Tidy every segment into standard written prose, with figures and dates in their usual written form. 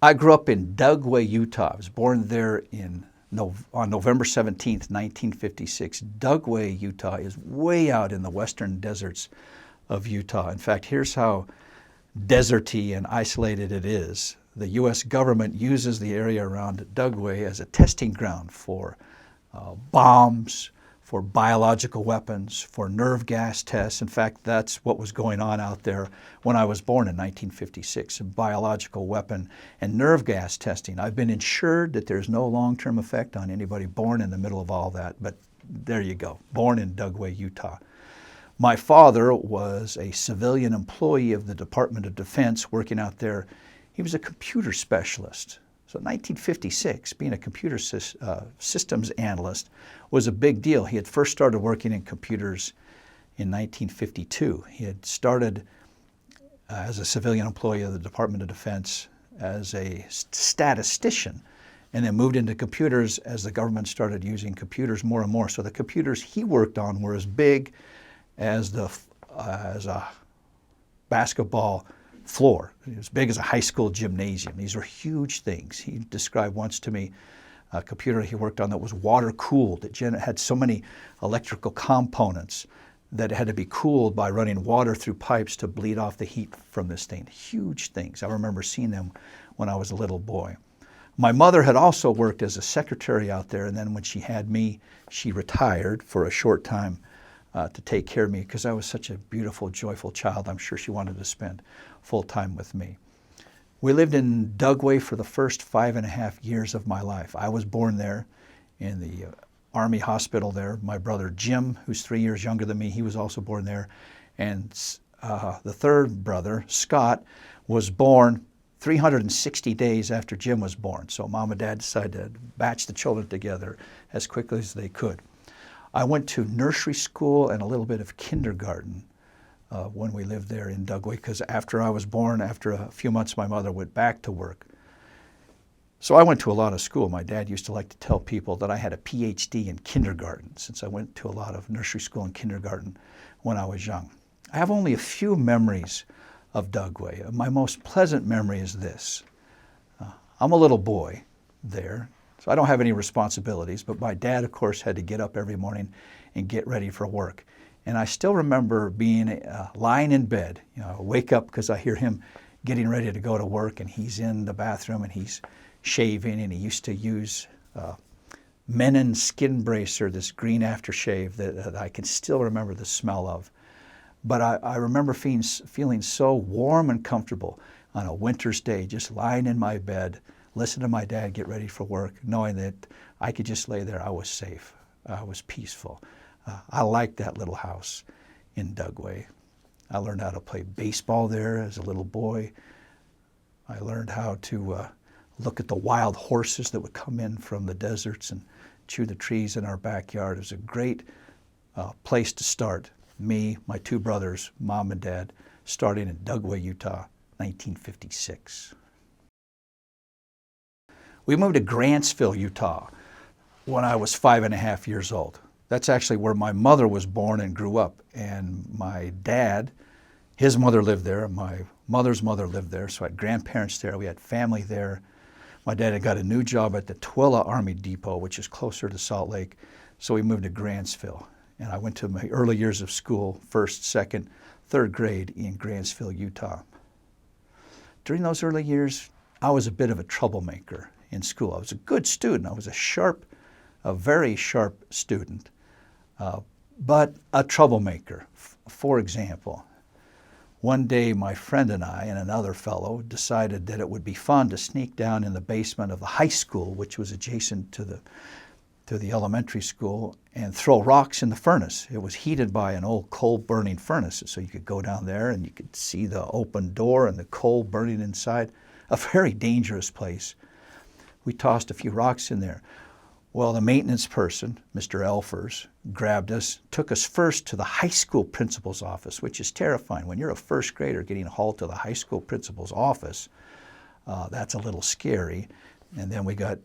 I grew up in Dugway, Utah. I was born there on November 17th, 1956. Dugway, Utah is way out in the western deserts of Utah. In fact, here's how deserty and isolated it is. The U.S. government uses the area around Dugway as a testing ground for bombs, for biological weapons, for nerve gas tests. In fact, that's what was going on out there when I was born in 1956, biological weapon and nerve gas testing. I've been assured that there's no long-term effect on anybody born in the middle of all that, but there you go, born in Dugway, Utah. My father was a civilian employee of the Department of Defense working out there. He was a computer specialist. So in 1956, being a computer systems analyst was a big deal. He had first started working in computers in 1952. He had started as a civilian employee of the Department of Defense as a statistician, and then moved into computers as the government started using computers more and more. So the computers he worked on were as big as a basketball floor, as big as a high school gymnasium. These were huge things. He described once to me a computer he worked on that was water cooled. It had so many electrical components that it had to be cooled by running water through pipes to bleed off the heat from this thing. Huge things. I remember seeing them when I was a little boy. My mother had also worked as a secretary out there, and then when she had me, she retired for a short time to take care of me because I was such a beautiful, joyful child. I'm sure she wanted to spend full time with me. We lived in Dugway for the first 5.5 years of my life. I was born there in the Army hospital there. My brother Jim, who's 3 years younger than me, he was also born there. And the third brother, Scott, was born 360 days after Jim was born. So Mom and Dad decided to batch the children together as quickly as they could. I went to nursery school and a little bit of kindergarten when we lived there in Dugway, because after I was born, after a few months, my mother went back to work. So I went to a lot of school. My dad used to like to tell people that I had a PhD in kindergarten, since I went to a lot of nursery school and kindergarten when I was young. I have only a few memories of Dugway. My most pleasant memory is this. I'm a little boy there, so I don't have any responsibilities, but my dad, of course, had to get up every morning and get ready for work. And I still remember being lying in bed. I wake up because I hear him getting ready to go to work, and he's in the bathroom and he's shaving, and he used to use Menon Skin Bracer, this green aftershave that I can still remember the smell of. But I remember feeling so warm and comfortable on a winter's day, just lying in my bed, listening to my dad get ready for work, knowing that I could just lay there. I was safe. I was peaceful. I liked that little house in Dugway. I learned how to play baseball there as a little boy. I learned how to look at the wild horses that would come in from the deserts and chew the trees in our backyard. It was a great place to start. Me, my two brothers, Mom and Dad, starting in Dugway, Utah, 1956. We moved to Grantsville, Utah when I was 5.5 years old. That's actually where my mother was born and grew up. And my dad, his mother lived there. My mother's mother lived there. So I had grandparents there. We had family there. My dad had got a new job at the Twilla Army Depot, which is closer to Salt Lake. So we moved to Grantsville. And I went to my early years of school, first, second, third grade in Grantsville, Utah. During those early years, I was a bit of a troublemaker in school. I was a good student. I was a very sharp student, but a troublemaker. For example, one day my friend and I and another fellow decided that it would be fun to sneak down in the basement of the high school, which was adjacent to the elementary school, and throw rocks in the furnace. It was heated by an old coal-burning furnace, so you could go down there and you could see the open door and the coal burning inside. A very dangerous place. We tossed a few rocks in there. Well, the maintenance person, Mr. Elfers, grabbed us, took us first to the high school principal's office, which is terrifying. When you're a first grader getting hauled to the high school principal's office, that's a little scary. And then we got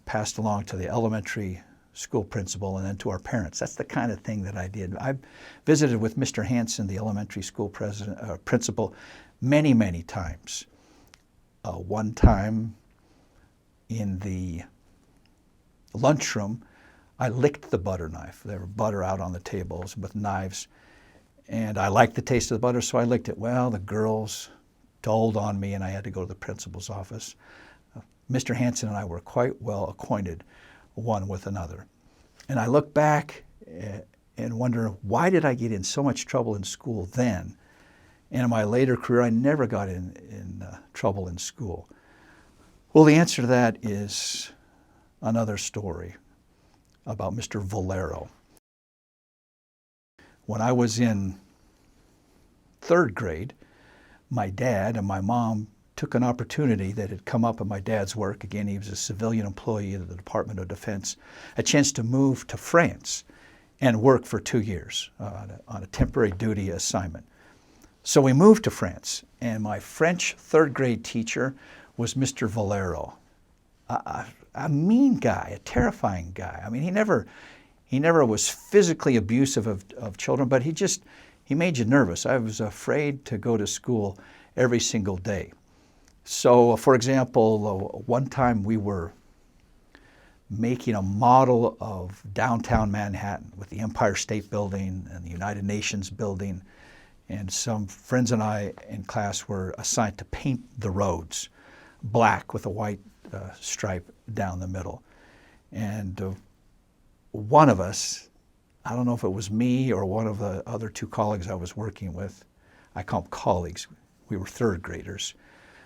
passed along to the elementary school principal and then to our parents. That's the kind of thing that I did. I visited with Mr. Hanson, the elementary school principal, many, many times. One time, in the lunchroom, I licked the butter knife. There was butter out on the tables with knives, and I liked the taste of the butter, so I licked it. Well, the girls told on me, and I had to go to the principal's office. Mr. Hansen and I were quite well acquainted one with another. And I look back and wonder, why did I get in so much trouble in school then? And in my later career, I never got in trouble in school. Well, the answer to that is another story about Mr. Valero. When I was in third grade, my dad and my mom took an opportunity that had come up in my dad's work. Again, he was a civilian employee of the Department of Defense, a chance to move to France and work for 2 years on a temporary duty assignment. So we moved to France, and my French third grade teacher was Mr. Valero, a mean guy, a terrifying guy. I mean, he never was physically abusive of children, but he made you nervous. I was afraid to go to school every single day. So, for example, one time we were making a model of downtown Manhattan with the Empire State Building and the United Nations building, and some friends and I in class were assigned to paint the roads black with a white stripe down the middle. And one of us, I don't know if it was me or one of the other two colleagues I was working with, I call them colleagues, we were third graders,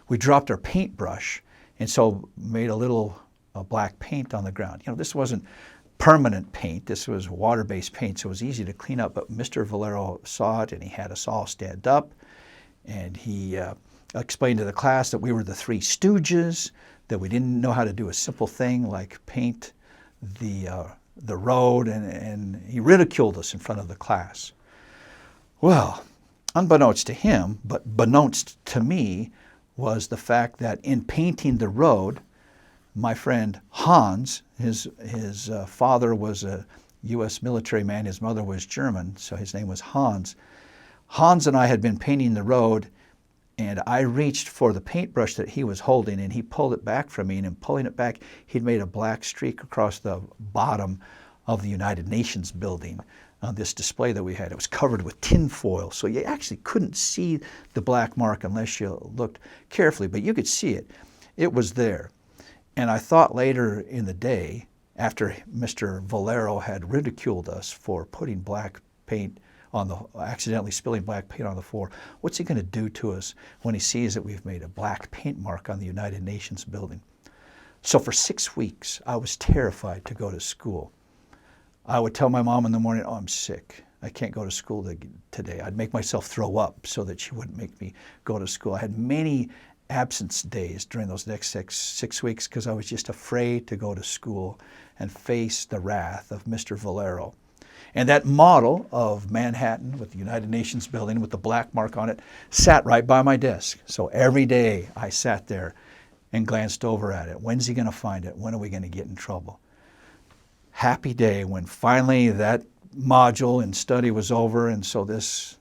we dropped our paintbrush and so made a little black paint on the ground. You know, this wasn't permanent paint, this was water-based paint, so it was easy to clean up, but Mr. Valero saw it and he had us all stand up, and he explained to the class that we were the Three Stooges, that we didn't know how to do a simple thing like paint the road, and he ridiculed us in front of the class. Well, unbeknownst to him, but beknownst to me, was the fact that in painting the road, my friend Hans, his father was a U.S. military man, his mother was German, so his name was Hans. Hans and I had been painting the road, and I reached for the paintbrush that he was holding, and he pulled it back from me, and in pulling it back, he'd made a black streak across the bottom of the United Nations building on this display that we had. It was covered with tin foil, so you actually couldn't see the black mark unless you looked carefully, but you could see it. It was there. And I thought later in the day, after Mr. Valero had ridiculed us for putting black paint accidentally spilling black paint on the floor, what's he going to do to us when he sees that we've made a black paint mark on the United Nations building? So for 6 weeks, I was terrified to go to school. I would tell my mom in the morning, oh, I'm sick. I can't go to school today. I'd make myself throw up so that she wouldn't make me go to school. I had many absence days during those next six weeks because I was just afraid to go to school and face the wrath of Mr. Valero. And that model of Manhattan with the United Nations building with the black mark on it sat right by my desk. So every day I sat there and glanced over at it. When's he going to find it? When are we going to get in trouble? Happy day when finally that module and study was over, and so this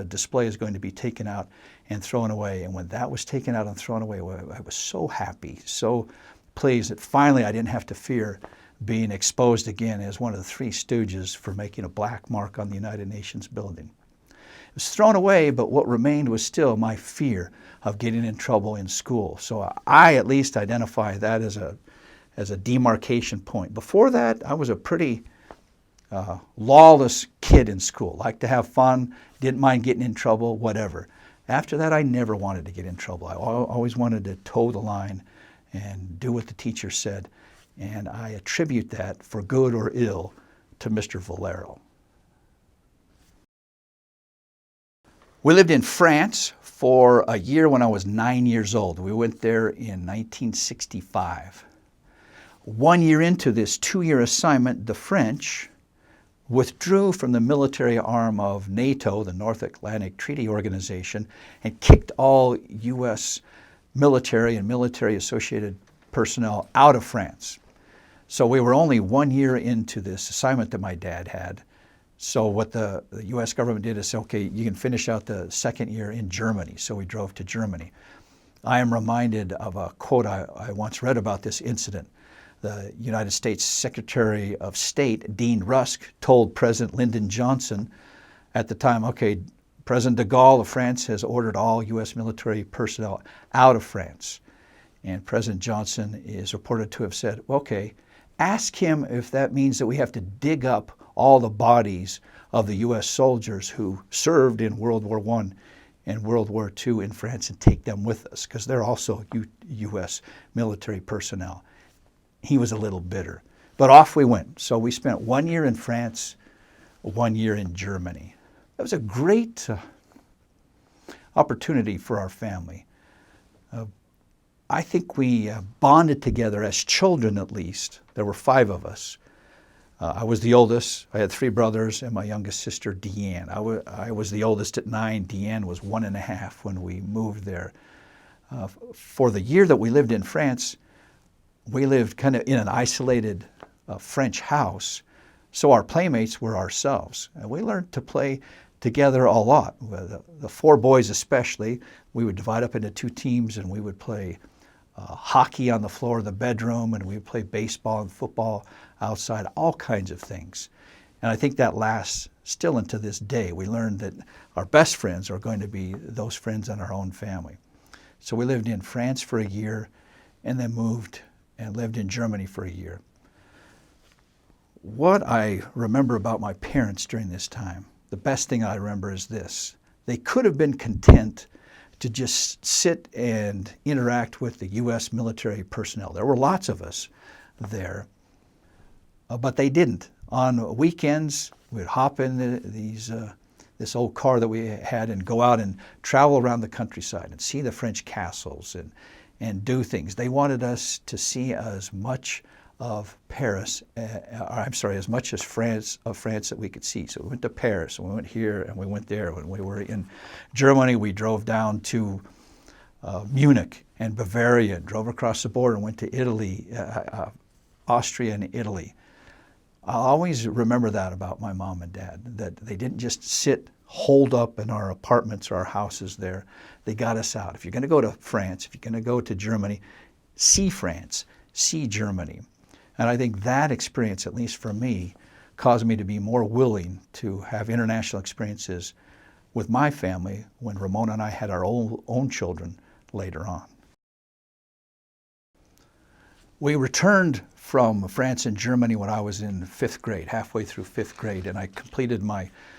display is going to be taken out and thrown away. And when that was taken out and thrown away, I was so happy, so pleased that finally I didn't have to fear being exposed again as one of the Three Stooges for making a black mark on the United Nations building. It was thrown away, but what remained was still my fear of getting in trouble in school. So I at least identify that as a demarcation point. Before that, I was a pretty lawless kid in school, liked to have fun, didn't mind getting in trouble, whatever. After that, I never wanted to get in trouble. I always wanted to toe the line and do what the teacher said. And I attribute that, for good or ill, to Mr. Valero. We lived in France for a year when I was 9 years old. We went there in 1965. 1 year into this 2-year assignment, the French withdrew from the military arm of NATO, the North Atlantic Treaty Organization, and kicked all U.S. military and military-associated personnel out of France. So we were only 1 year into this assignment that my dad had. So what the U.S. government did is say, okay, you can finish out the second year in Germany. So we drove to Germany. I am reminded of a quote I once read about this incident. The United States Secretary of State, Dean Rusk, told President Lyndon Johnson at the time, okay, President de Gaulle of France has ordered all U.S. military personnel out of France. And President Johnson is reported to have said, okay, ask him if that means that we have to dig up all the bodies of the U.S. soldiers who served in World War I and World War II in France and take them with us, because they're also U.S. military personnel. He was a little bitter. But off we went. So we spent 1 year in France, 1 year in Germany. That was a great opportunity for our family. I think we bonded together as children, at least. There were 5 of us. I was the oldest. I had 3 brothers and my youngest sister, Deanne. I was the oldest at 9. Deanne was 1.5 when we moved there. For the year that we lived in France, we lived kind of in an isolated French house, so our playmates were ourselves. And we learned to play together a lot. The 4 boys especially, we would divide up into 2 teams and we would play hockey on the floor of the bedroom, and we would play baseball and football outside, all kinds of things. And I think that lasts still into this day. We learned that our best friends are going to be those friends in our own family. So we lived in France for a year and then moved and lived in Germany for a year. What I remember about my parents during this time, the best thing I remember is this. They could have been content to just sit and interact with the U.S. military personnel. There were lots of us there, but they didn't. On weekends, we'd hop in this old car that we had and go out and travel around the countryside and see the French castles and do things. They wanted us to see as much of Paris, as much as France that we could see. So we went to Paris, and we went here, and we went there. When we were in Germany, we drove down to Munich and Bavaria, and drove across the border and went to Italy, Austria and Italy. I'll always remember that about my mom and dad, that they didn't just sit holed up in our apartments or our houses there. They got us out. If you're going to go to France, if you're going to go to Germany, see France, see Germany. And I think that experience, at least for me, caused me to be more willing to have international experiences with my family when Ramona and I had our own children later on. We returned from France and Germany when I was in 5th grade, halfway through 5th grade, and I completed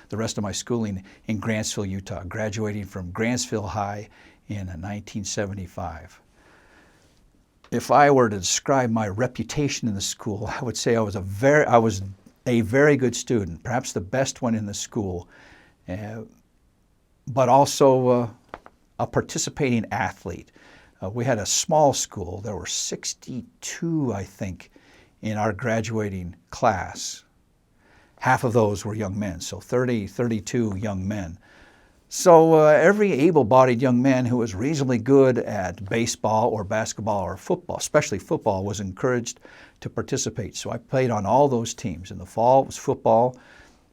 the rest of my schooling in Grantsville, Utah, graduating from Grantsville High in 1975. If I were to describe my reputation in the school, I would say I was a very good student, perhaps the best one in the school, but also a participating athlete. We had a small school. There were 62, I think, in our graduating class. Half of those were young men, so 32 young men. So every able-bodied young man who was reasonably good at baseball or basketball or football, especially football, was encouraged to participate. So I played on all those teams. In the fall, it was football.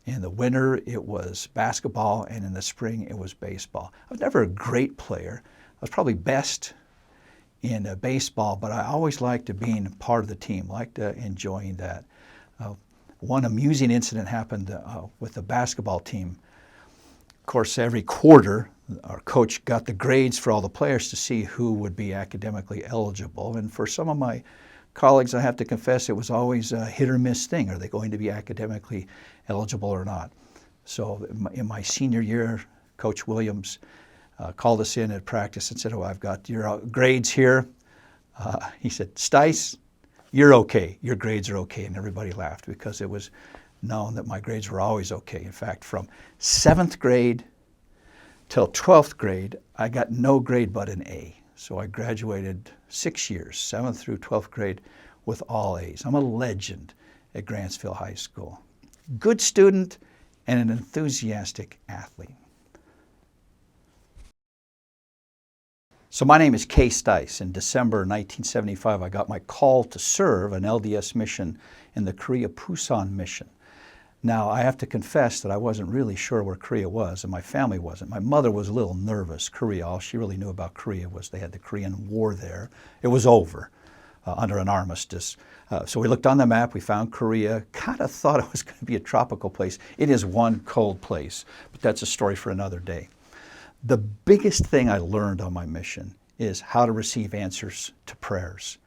In the winter, it was basketball. And in the spring, it was baseball. I was never a great player. I was probably best in baseball, but I always liked being part of the team, liked enjoying that. One amusing incident happened with the basketball team. Of course, every quarter, our coach got the grades for all the players to see who would be academically eligible. And for some of my colleagues, I have to confess, it was always a hit or miss thing. Are they going to be academically eligible or not? So in my senior year, Coach Williams called us in at practice and said, "Oh, I've got your grades here." He said, "Stice, you're okay. Your grades are okay." And everybody laughed because it was known that my grades were always okay. In fact, from 7th grade till 12th grade, I got no grade but an A. So I graduated 6 years, 7th through 12th grade, with all A's. I'm a legend at Grantsville High School. Good student and an enthusiastic athlete. So my name is Kay Stice. In December 1975, I got my call to serve an LDS mission in the Korea Pusan mission. Now, I have to confess that I wasn't really sure where Korea was, and my family wasn't. My mother was a little nervous. Korea, all she really knew about Korea was they had the Korean War there. It was over under an armistice. So we looked on the map, we found Korea, kind of thought it was going to be a tropical place. It is one cold place, but that's a story for another day. The biggest thing I learned on my mission is how to receive answers to prayers.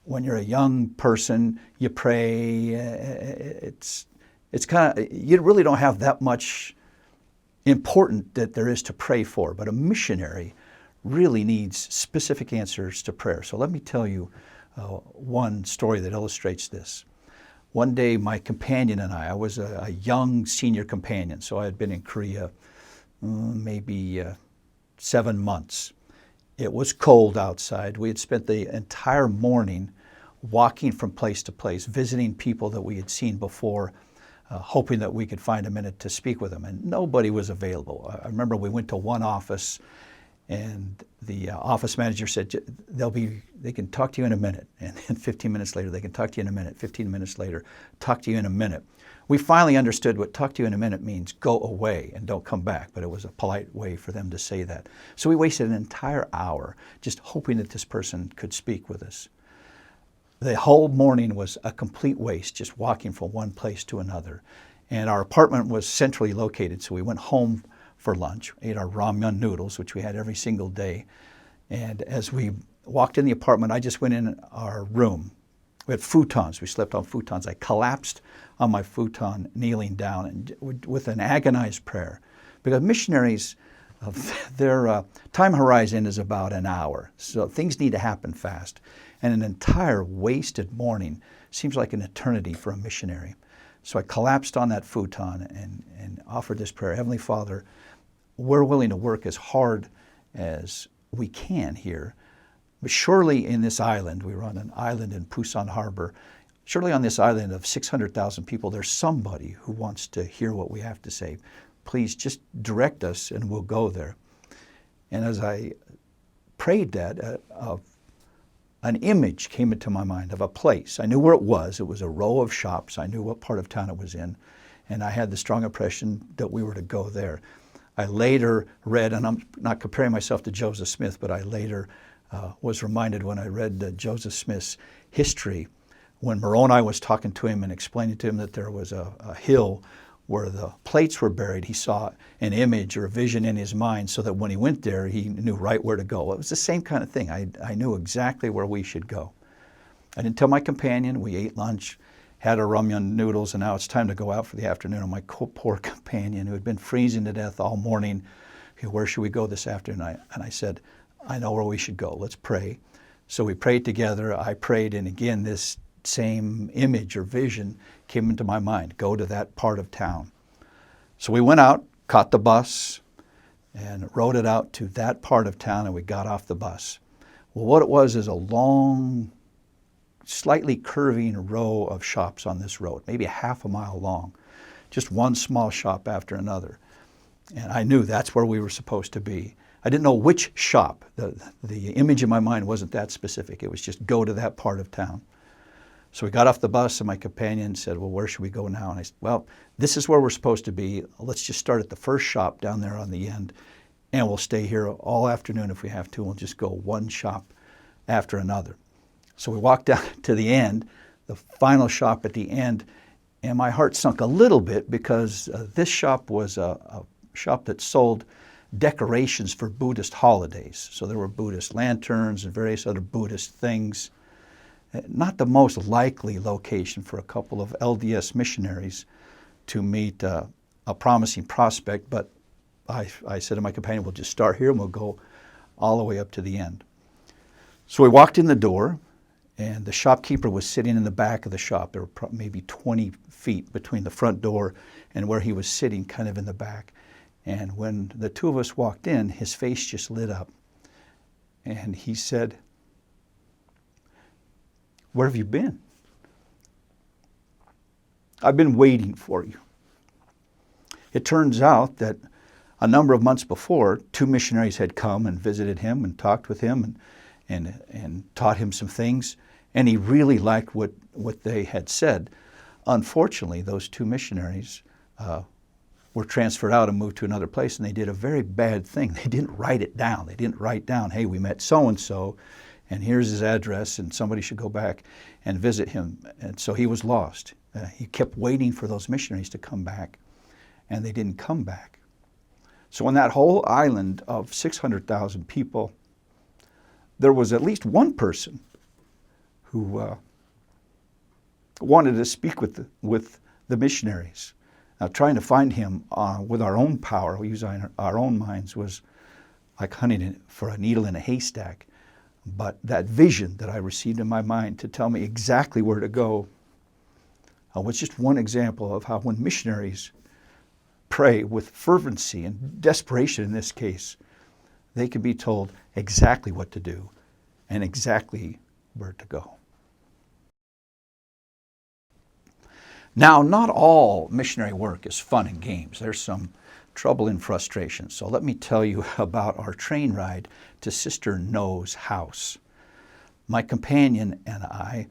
When you're a young person, you pray, it's kind of, you really don't have that much important that there is to pray for, but a missionary really needs specific answers to prayer. So let me tell you one story that illustrates this. One day my companion and I was a young senior companion, so I had been in Korea maybe 7 months. It was cold outside. We had spent the entire morning walking from place to place, visiting people that we had seen before, hoping that we could find a minute to speak with them, and nobody was available. I remember we went to one office, and the office manager said, they can talk to you in a minute, and then 15 minutes later, they can talk to you in a minute, 15 minutes later, talk to you in a minute. We finally understood what talk to you in a minute means: go away and don't come back, but it was a polite way for them to say that. So we wasted an entire hour just hoping that this person could speak with us. The whole morning was a complete waste, just walking from one place to another. And our apartment was centrally located, so we went home for lunch, ate our ramen noodles, which we had every single day. And as we walked in the apartment, I just went in our room. We had futons. We slept on futons. I collapsed on my futon, kneeling down, and with an agonized prayer. Because missionaries, their time horizon is about an hour, so things need to happen fast. And an entire wasted morning seems like an eternity for a missionary. So I collapsed on that futon and offered this prayer: Heavenly Father, we're willing to work as hard as we can here, but surely in this island, we were on an island in Pusan Harbor, surely on this island of 600,000 people, there's somebody who wants to hear what we have to say. Please just direct us and we'll go there. And as I prayed that, an image came into my mind of a place. I knew where it was. It was a row of shops. I knew what part of town it was in. And I had the strong impression that we were to go there. I later read, and I'm not comparing myself to Joseph Smith, but I later was reminded when I read Joseph Smith's history, when Moroni was talking to him and explaining to him that there was a hill where the plates were buried, he saw an image or a vision in his mind so that when he went there, he knew right where to go. It was the same kind of thing. I knew exactly where we should go. I didn't tell my companion. We ate lunch, had our ramen noodles, and now it's time to go out for the afternoon. And my poor companion, who had been freezing to death all morning, where should we go this afternoon? And I said, I know where we should go. Let's pray. So we prayed together. I prayed, and again, this same image or vision came into my mind: go to that part of town. So we went out, caught the bus, and rode it out to that part of town, and we got off the bus. Well, what it was is a long, slightly curving row of shops on this road, maybe a half a mile long, just one small shop after another. And I knew that's where we were supposed to be. I didn't know which shop. The image in my mind wasn't that specific. It was just go to that part of town. So we got off the bus, and my companion said, well, where should we go now? And I said, well, this is where we're supposed to be. Let's just start at the first shop down there on the end, and we'll stay here all afternoon if we have to. We'll just go one shop after another. So we walked down to the end, the final shop at the end, and my heart sunk a little bit because this shop was a shop that sold decorations for Buddhist holidays. So there were Buddhist lanterns and various other Buddhist things. Not the most likely location for a couple of LDS missionaries to meet a promising prospect, but I said to my companion, we'll just start here and we'll go all the way up to the end. So we walked in the door, and the shopkeeper was sitting in the back of the shop. There were maybe 20 feet between the front door and where he was sitting, kind of in the back. And when the two of us walked in, his face just lit up. And he said, where have you been? I've been waiting for you. It turns out that a number of months before, two missionaries had come and visited him and talked with him and taught him some things. And he really liked what they had said. Unfortunately, those two missionaries were transferred out and moved to another place, and they did a very bad thing. They didn't write it down. They didn't write down, hey, we met so-and-so, and here's his address, and somebody should go back and visit him. And so he was lost. He kept waiting for those missionaries to come back, and they didn't come back. So on that whole island of 600,000 people, there was at least one person who wanted to speak with the missionaries. Now, trying to find him with our own power, using our own minds, was like hunting for a needle in a haystack. But that vision that I received in my mind to tell me exactly where to go was just one example of how when missionaries pray with fervency and desperation in this case, they can be told exactly what to do and exactly where to go. Now, not all missionary work is fun and games. There's some trouble and frustration. So let me tell you about our train ride to Sister No's house. My companion and I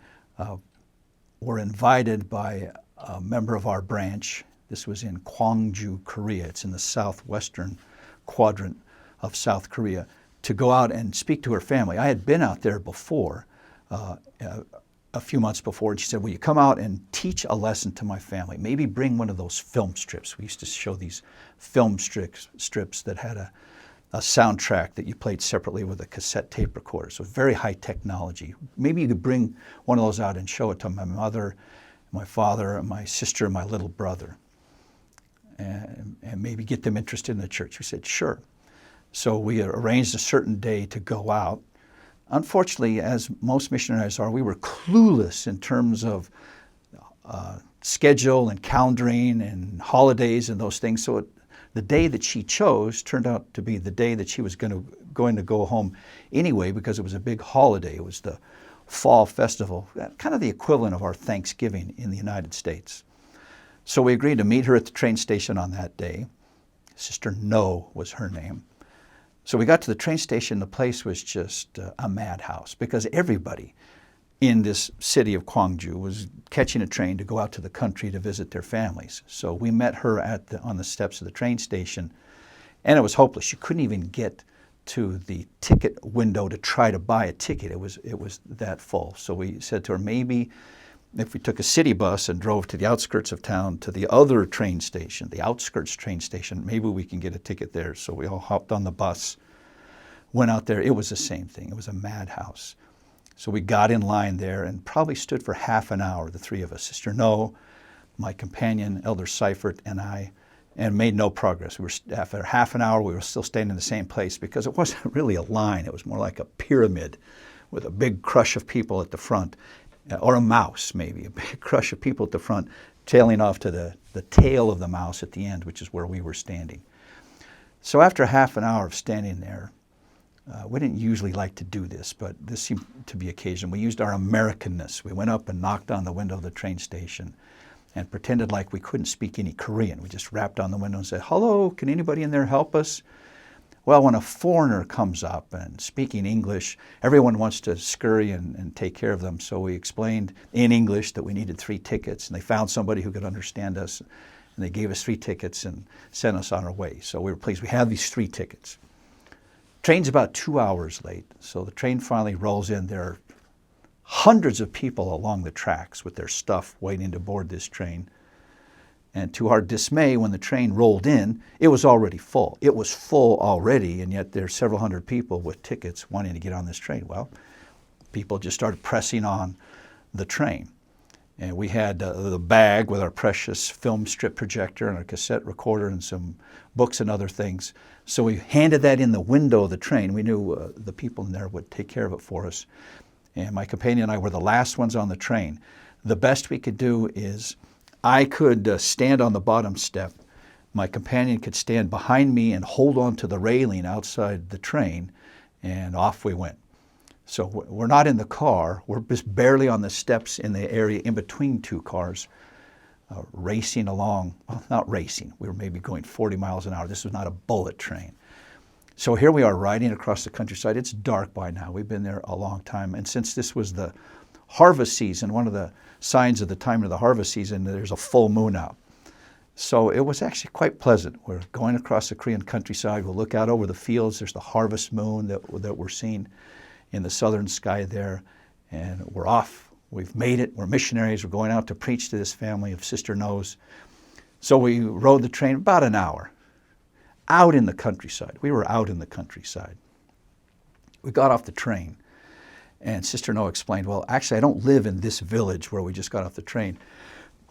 were invited by a member of our branch. This was in Gwangju, Korea. It's in the southwestern quadrant of South Korea, to go out and speak to her family. I had been out there before, a few months before, and she said, will you come out and teach a lesson to my family? Maybe bring one of those film strips. We used to show these film strips that had a soundtrack that you played separately with a cassette tape recorder. So very high technology. Maybe you could bring one of those out and show it to my mother, my father, my sister, and my little brother, and maybe get them interested in the church. We said, sure. So we arranged a certain day to go out. Unfortunately, as most missionaries are, we were clueless in terms of schedule and calendaring and holidays and those things. So the day that she chose turned out to be the day that she was going to go home anyway, because it was a big holiday. It was the fall festival, kind of the equivalent of our Thanksgiving in the United States. So we agreed to meet her at the train station on that day. Sister No was her name. So we got to the train station. The place was just a madhouse, because everybody in this city of Gwangju was catching a train to go out to the country to visit their families. So we met her on the steps of the train station, and it was hopeless. She couldn't even get to the ticket window to try to buy a ticket. It was that full. So we said to her, maybe if we took a city bus and drove to the outskirts of town to the other train station, the outskirts train station, maybe we can get a ticket there. So we all hopped on the bus, went out there. It was the same thing. It was a madhouse. So we got in line there and probably stood for half an hour, the three of us, Sister No, my companion, Elder Seifert, and I, and made no progress. After half an hour, we were still standing in the same place, because it wasn't really a line. It was more like a pyramid with a big crush of people at the front. Or a mouse, maybe, a big crush of people at the front, tailing off to the tail of the mouse at the end, which is where we were standing. So after half an hour of standing there, we didn't usually like to do this, but this seemed to be occasion. We used our Americanness. We went up and knocked on the window of the train station and pretended like we couldn't speak any Korean. We just rapped on the window and said, hello, can anybody in there help us? Well, when a foreigner comes up and speaking English, everyone wants to scurry and take care of them. So we explained in English that we needed 3 tickets, and they found somebody who could understand us, and they gave us 3 tickets and sent us on our way. So we were pleased. We had these 3 tickets. Train's about 2 hours late, so the train finally rolls in. There are hundreds of people along the tracks with their stuff waiting to board this train. And to our dismay, when the train rolled in, it was already full. It was full already, and yet there are several hundred people with tickets wanting to get on this train. Well, people just started pressing on the train. And we had the bag with our precious film strip projector and our cassette recorder and some books and other things. So we handed that in the window of the train. We knew the people in there would take care of it for us. And my companion and I were the last ones on the train. The best we could do is I could stand on the bottom step. My companion could stand behind me and hold on to the railing outside the train, and off we went. So we're not in the car. We're just barely on the steps in the area in between 2 cars, racing along. Well, not racing. We were maybe going 40 miles an hour. This was not a bullet train. So here we are riding across the countryside. It's dark by now. We've been there a long time. And since this was the harvest season, one of the signs of the time of the harvest season, there's a full moon out. So it was actually quite pleasant. We're going across the Korean countryside. We'll look out over the fields. There's the harvest moon that we're seeing in the southern sky there. And we're off. We've made it. We're missionaries. We're going out to preach to this family of Sister No's. So we rode the train about an hour out in the countryside. We were out in the countryside. We got off the train. And Sister No explained, well, actually, I don't live in this village where we just got off the train.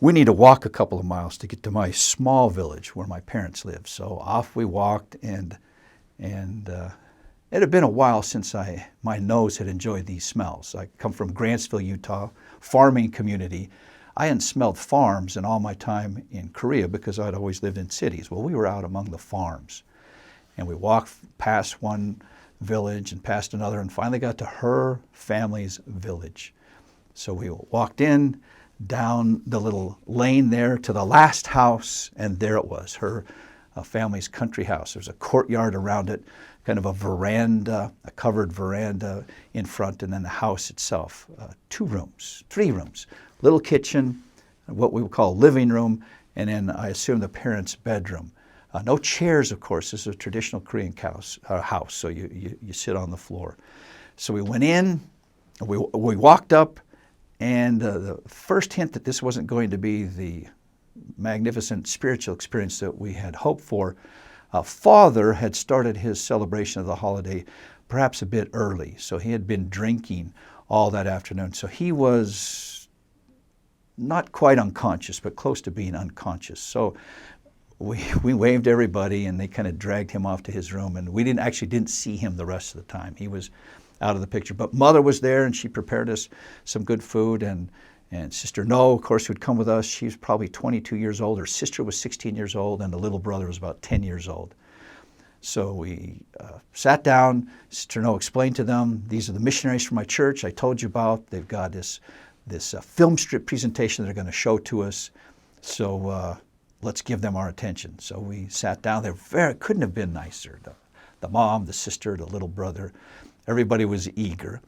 We need to walk a couple of miles to get to my small village where my parents live. So off we walked, and it had been a while since my nose had enjoyed these smells. I come from Grantsville, Utah, farming community. I hadn't smelled farms in all my time in Korea because I'd always lived in cities. Well, we were out among the farms, and we walked past one village and past another and finally got to her family's village. So we walked in, down the little lane there to the last house, and there it was, her family's country house. There's a courtyard around it, kind of a veranda, a covered veranda in front, and then the house itself. 3 rooms, little kitchen, what we would call living room, and then I assume the parents' bedroom. No chairs, of course. This is a traditional Korean house, so you sit on the floor. So we went in, we walked up, and the first hint that this wasn't going to be the magnificent spiritual experience that we had hoped for, Father had started his celebration of the holiday perhaps a bit early. So he had been drinking all that afternoon. So he was not quite unconscious, but close to being unconscious. So we waved everybody, and they kind of dragged him off to his room, and we didn't see him the rest of the time. He was out of the picture. But Mother was there, and she prepared us some good food, and Sister No, of course, who'd come with us, she was probably 22 years old. Her sister was 16 years old, and the little brother was about 10 years old. So we sat down. Sister No explained to them, these are the missionaries from my church I told you about. They've got this film strip presentation they're going to show to us. So let's give them our attention. So we sat down. They couldn't have been nicer. The mom, the sister, the little brother. Everybody was eager.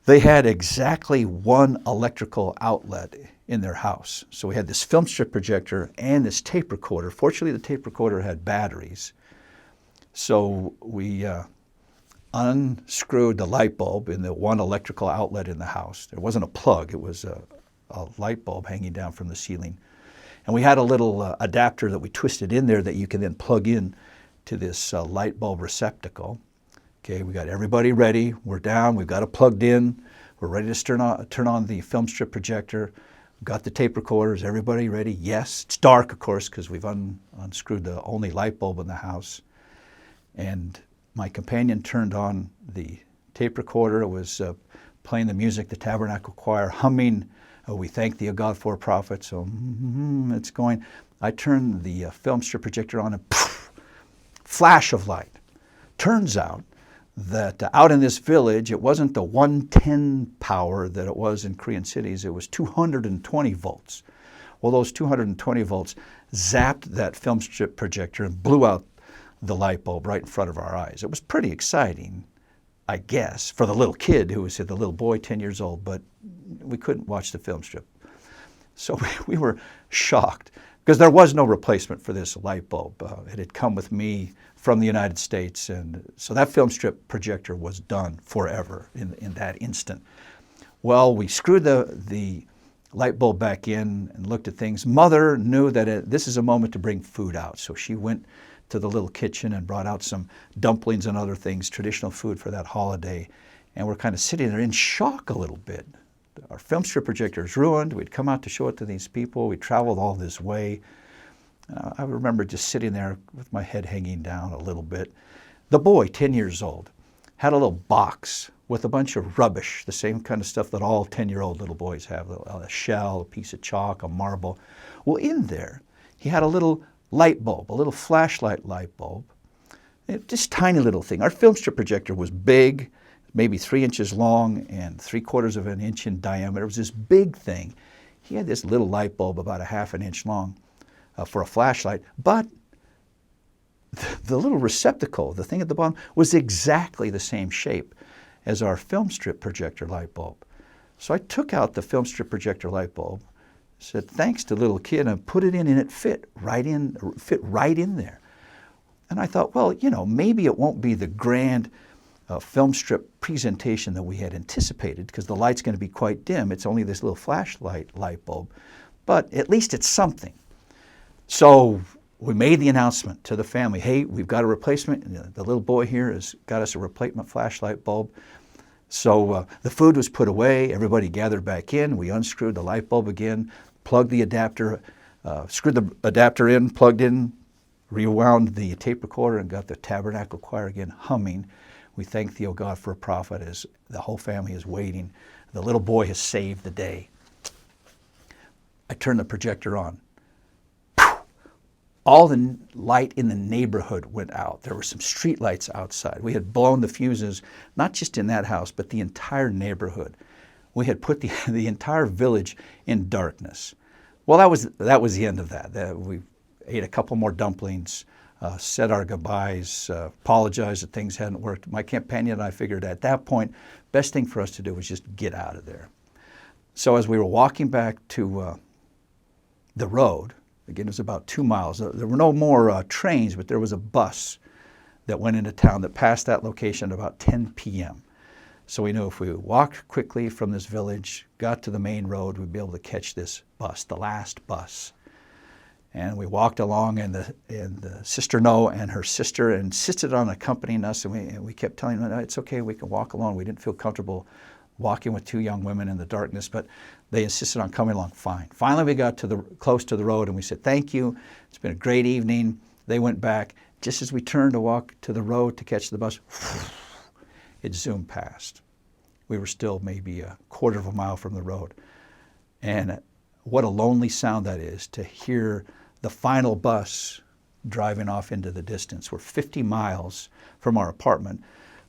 They had exactly one electrical outlet in their house. So we had this film strip projector and this tape recorder. Fortunately, the tape recorder had batteries. So we unscrewed the light bulb in the one electrical outlet in the house. There wasn't a plug. It was a light bulb hanging down from the ceiling. And we had a little adapter that we twisted in there that you can then plug in to this light bulb receptacle. Okay, we got everybody ready. We're down. We've got it plugged in. We're ready to turn on the film strip projector. We've got the tape recorders. Everybody ready? Yes. It's dark, of course, because we've unscrewed the only light bulb in the house. And my companion turned on the tape recorder. It was playing the music, the Tabernacle Choir, humming, "We Thank Thee, O God, for a Prophet." So it's going. I turned the film strip projector on, and poof, flash of light. Turns out that out in this village, it wasn't the 110 power that it was in Korean cities. It was 220 volts. Well, those 220 volts zapped that film strip projector and blew out the light bulb right in front of our eyes. It was pretty exciting, I guess, for the little kid who was the little boy, 10 years old, but we couldn't watch the film strip. So we were shocked because there was no replacement for this light bulb. It had come with me from the United States, and so that film strip projector was done forever in that instant. Well, we screwed the light bulb back in and looked at things. Mother knew that this is a moment to bring food out, so she went to the little kitchen and brought out some dumplings and other things, traditional food for that holiday, and we're kind of sitting there in shock a little bit. Our film strip projector is ruined. We'd come out to show it to these people. We traveled all this way. I remember just sitting there with my head hanging down a little bit. The boy, 10 years old, had a little box with a bunch of rubbish, the same kind of stuff that all 10-year-old little boys have, a shell, a piece of chalk, a marble. Well, in there, he had a little light bulb, a little flashlight light bulb, just tiny little thing. Our film strip projector was big, maybe 3 inches long and 3/4 of an inch in diameter. It was this big thing. He had this little light bulb about a 1/2 inch long for a flashlight, but the little receptacle, the thing at the bottom, was exactly the same shape as our film strip projector light bulb. So I took out the film strip projector light bulb, said thanks to little kid, and put it in, and it fit right in there. And I thought, well, maybe it won't be the grand film strip presentation that we had anticipated, because the light's going to be quite dim. It's only this little flashlight light bulb, but at least it's something. So we made the announcement to the family, hey, we've got a replacement. And the little boy here has got us a replacement flashlight bulb. So the food was put away. Everybody gathered back in. We unscrewed the light bulb again, plugged the adapter, screwed the adapter in, plugged in, rewound the tape recorder, and got the Tabernacle Choir again humming. We thank thee, O God, for a prophet, as the whole family is waiting. The little boy has saved the day. I turned the projector on. All the light in the neighborhood went out. There were some street lights outside. We had blown the fuses, not just in that house, but the entire neighborhood. We had put the entire village in darkness. Well, that was the end of that. We ate a couple more dumplings, said our goodbyes, apologized that things hadn't worked. My companion and I figured at that point, best thing for us to do was just get out of there. So as we were walking back to the road, again, it was about 2 miles. There were no more trains, but there was a bus that went into town that passed that location at about 10 p.m. So we knew if we walked quickly from this village, got to the main road, we'd be able to catch this bus, the last bus. And we walked along, and the sister-in-law and her sister insisted on accompanying us, and we kept telling them, no, it's okay, we can walk along. We didn't feel comfortable walking with two young women in the darkness, but they insisted on coming along. Fine. Finally, we got close to the road, and we said, thank you. It's been a great evening. They went back. Just as we turned to walk to the road to catch the bus, it zoomed past. We were still maybe a quarter of a mile from the road. And what a lonely sound that is, to hear the final bus driving off into the distance. We're 50 miles from our apartment.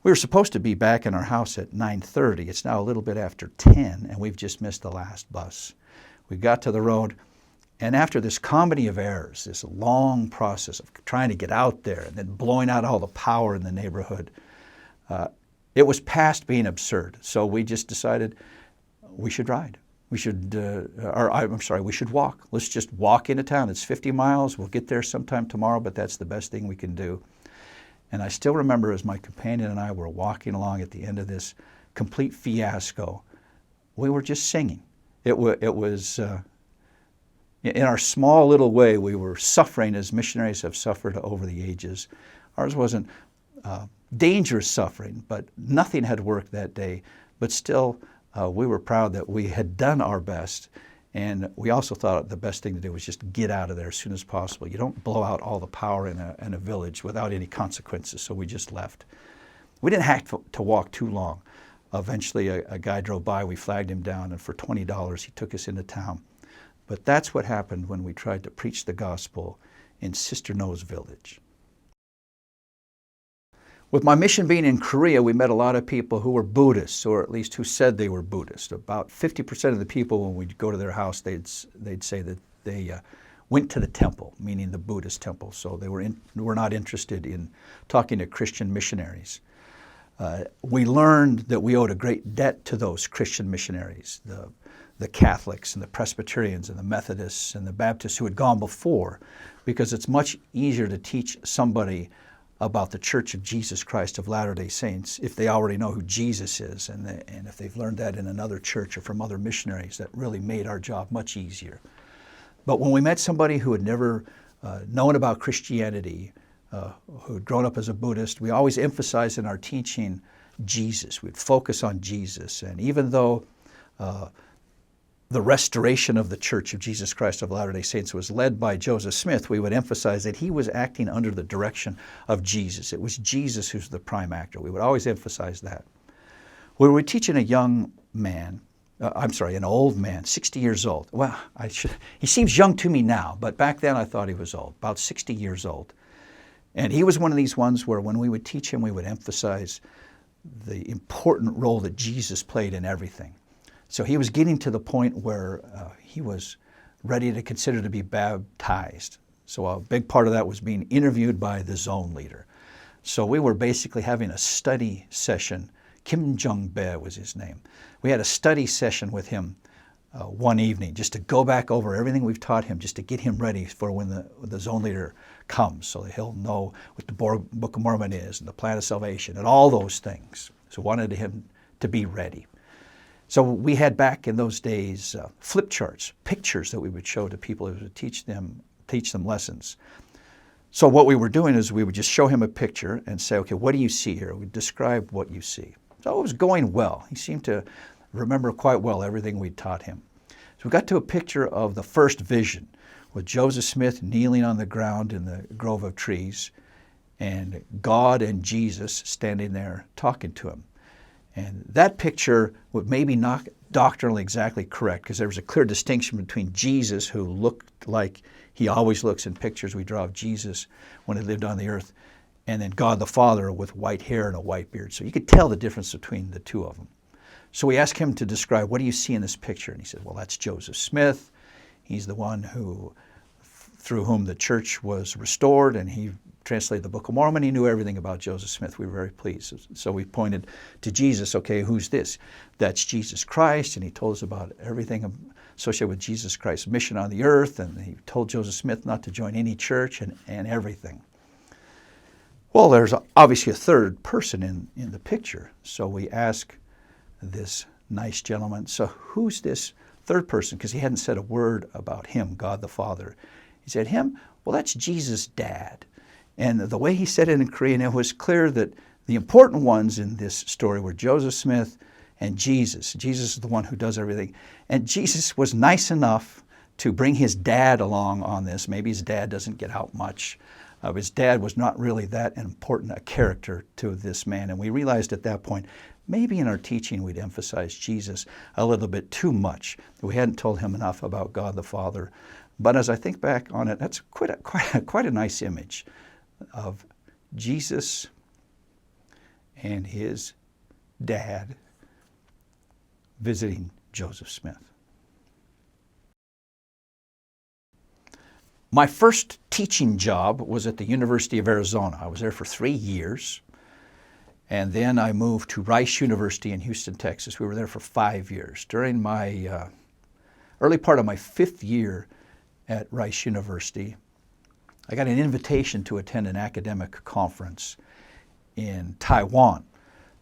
We were supposed to be back in our house at 9:30. It's now a little bit after 10, and we've just missed the last bus. We got to the road, and after this comedy of errors, this long process of trying to get out there and then blowing out all the power in the neighborhood, it was past being absurd. So we just decided we should ride. We should walk. Let's just walk into town. It's 50 miles. We'll get there sometime tomorrow, but that's the best thing we can do. And I still remember as my companion and I were walking along at the end of this complete fiasco, we were just singing. It was in our small little way, we were suffering as missionaries have suffered over the ages. Ours wasn't dangerous suffering, but nothing had worked that day. But still, we were proud that we had done our best, and we also thought the best thing to do was just get out of there as soon as possible. You don't blow out all the power in a village without any consequences, so we just left. We didn't have to walk too long. Eventually, a guy drove by, we flagged him down, and for $20, he took us into town. But that's what happened when we tried to preach the gospel in Sister No's village. With my mission being in Korea, we met a lot of people who were Buddhists, or at least who said they were Buddhist. About 50% of the people, when we'd go to their house, they'd say that they went to the temple, meaning the Buddhist temple. So they were not interested in talking to Christian missionaries. We learned that we owed a great debt to those Christian missionaries, the Catholics and the Presbyterians and the Methodists and the Baptists who had gone before, because it's much easier to teach somebody about the Church of Jesus Christ of Latter-day Saints if they already know who Jesus is, and if they've learned that in another church or from other missionaries. That really made our job much easier. But when we met somebody who had never known about Christianity, who had grown up as a Buddhist, we always emphasized in our teaching Jesus. We'd focus on Jesus. And even though the restoration of the Church of Jesus Christ of Latter-day Saints was led by Joseph Smith, we would emphasize that he was acting under the direction of Jesus. It was Jesus who's the prime actor. We would always emphasize that. We were teaching a young man, an old man, 60 years old. Well, he seems young to me now, but back then I thought he was old, about 60 years old. And he was one of these ones where when we would teach him, we would emphasize the important role that Jesus played in everything. So he was getting to the point where he was ready to consider to be baptized. So a big part of that was being interviewed by the zone leader. So we were basically having a study session Kim Jung-bae was his name. We had a study session with him one evening just to go back over everything we've taught him, just to get him ready for when the zone leader comes, so that he'll know what the Book of Mormon is and the plan of salvation and all those things. So wanted him to be ready. So we had back in those days flip charts, pictures that we would show to people who would teach them lessons. So what we were doing is we would just show him a picture and say, okay, what do you see here? We'd describe what you see. So it was going well. He seemed to remember quite well everything we'd taught him. So we got to a picture of the first vision with Joseph Smith kneeling on the ground in the grove of trees and God and Jesus standing there talking to him. And that picture was maybe not doctrinally exactly correct, because there was a clear distinction between Jesus, who looked like he always looks in pictures we draw of Jesus when he lived on the earth, and then God the Father with white hair and a white beard. So you could tell the difference between the two of them. So we asked him to describe, what do you see in this picture? And he said, well, that's Joseph Smith. He's the one through whom the church was restored, and he translated the Book of Mormon. He knew everything about Joseph Smith. We were very pleased. So we pointed to Jesus. Okay, who's this? That's Jesus Christ. And he told us about everything associated with Jesus Christ's mission on the earth. And he told Joseph Smith not to join any church and everything. Well, there's obviously a third person in the picture. So we asked this nice gentleman, so who's this third person? Because he hadn't said a word about him, God the Father. He said, him? Well, that's Jesus' dad. And the way he said it in Korean, it was clear that the important ones in this story were Joseph Smith and Jesus. Jesus is the one who does everything. And Jesus was nice enough to bring his dad along on this. Maybe his dad doesn't get out much. His dad was not really that important a character to this man. And we realized at that point, maybe in our teaching we'd emphasized Jesus a little bit too much. We hadn't told him enough about God the Father. But as I think back on it, that's quite a nice image of Jesus and his dad visiting Joseph Smith. My first teaching job was at the University of Arizona. I was there for 3 years. And then I moved to Rice University in Houston, Texas. We were there for 5 years. During my early part of my 5th year at Rice University, I got an invitation to attend an academic conference in Taiwan.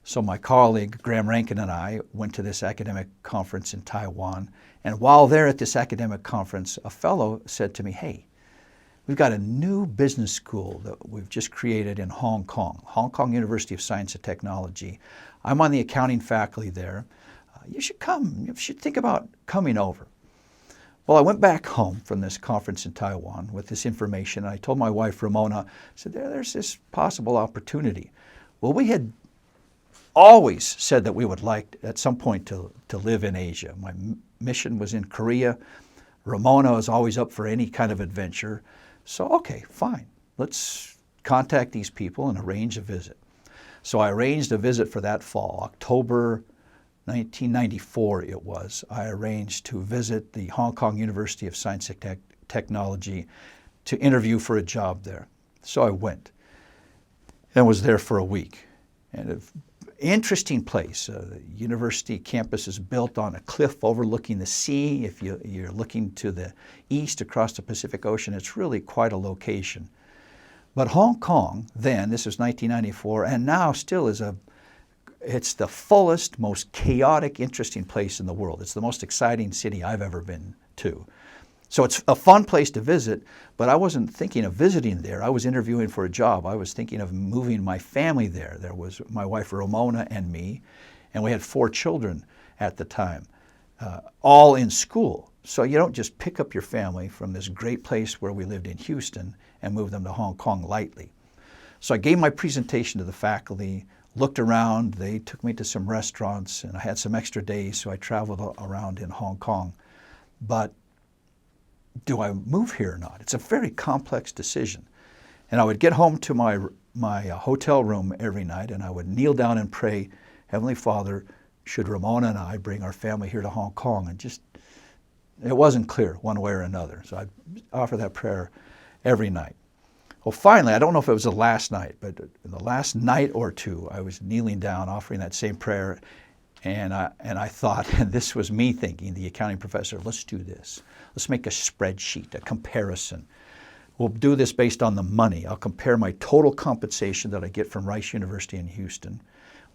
So my colleague, Graham Rankin, and I went to this academic conference in Taiwan. And while there at this academic conference, a fellow said to me, hey, we've got a new business school that we've just created in Hong Kong University of Science and Technology. I'm on the accounting faculty there. You should come. You should think about coming over. Well, I went back home from this conference in Taiwan with this information. I told my wife, Ramona, I said, there's this possible opportunity. Well, we had always said that we would like at some point to live in Asia. My mission was in Korea. Ramona was always up for any kind of adventure. So, okay, fine. Let's contact these people and arrange a visit. So I arranged a visit for that fall, October 1994 it was. I arranged to visit the Hong Kong University of Science and Technology to interview for a job there. So I went and was there for a week. And an interesting place. The university campus is built on a cliff overlooking the sea. If you're looking to the east across the Pacific Ocean, it's really quite a location. But Hong Kong then, this was 1994, and now still it's the fullest, most chaotic, interesting place in the world. It's the most exciting city I've ever been to. So it's a fun place to visit, but I wasn't thinking of visiting there. I was interviewing for a job. I was thinking of moving my family there. There was my wife Ramona and me, and we had 4 children at the time, all in school. So you don't just pick up your family from this great place where we lived in Houston and move them to Hong Kong lightly. So I gave my presentation to the faculty, looked around. They took me to some restaurants, and I had some extra days, so I traveled around in Hong Kong. But do I move here or not? It's a very complex decision. And I would get home to my hotel room every night, and I would kneel down and pray, Heavenly Father, should Ramona and I bring our family here to Hong Kong? And it wasn't clear one way or another. So I'd offer that prayer every night. Well, finally, I don't know if it was the last night, but in the last night or two, I was kneeling down offering that same prayer, and I thought, and this was me thinking, the accounting professor, let's do this. Let's make a spreadsheet, a comparison. We'll do this based on the money. I'll compare my total compensation that I get from Rice University in Houston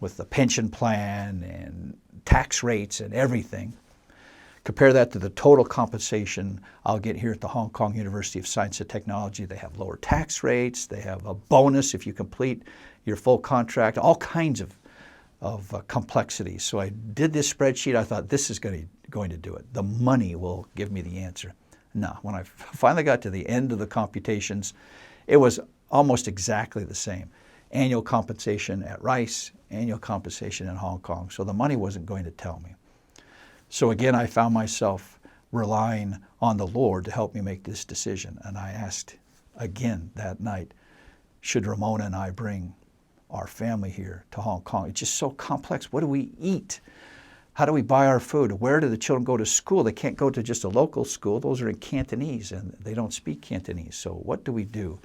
with the pension plan and tax rates and everything. Compare that to the total compensation I'll get here at the Hong Kong University of Science and Technology. They have lower tax rates. They have a bonus if you complete your full contract, all kinds of complexities. So I did this spreadsheet. I thought this is going to do it. The money will give me the answer. No, when I finally got to the end of the computations, it was almost exactly the same. Annual compensation at Rice, annual compensation in Hong Kong. So the money wasn't going to tell me. So again, I found myself relying on the Lord to help me make this decision. And I asked again that night, should Ramona and I bring our family here to Hong Kong? It's just so complex. What do we eat? How do we buy our food? Where do the children go to school? They can't go to just a local school. Those are in Cantonese, and they don't speak Cantonese. So what do we do?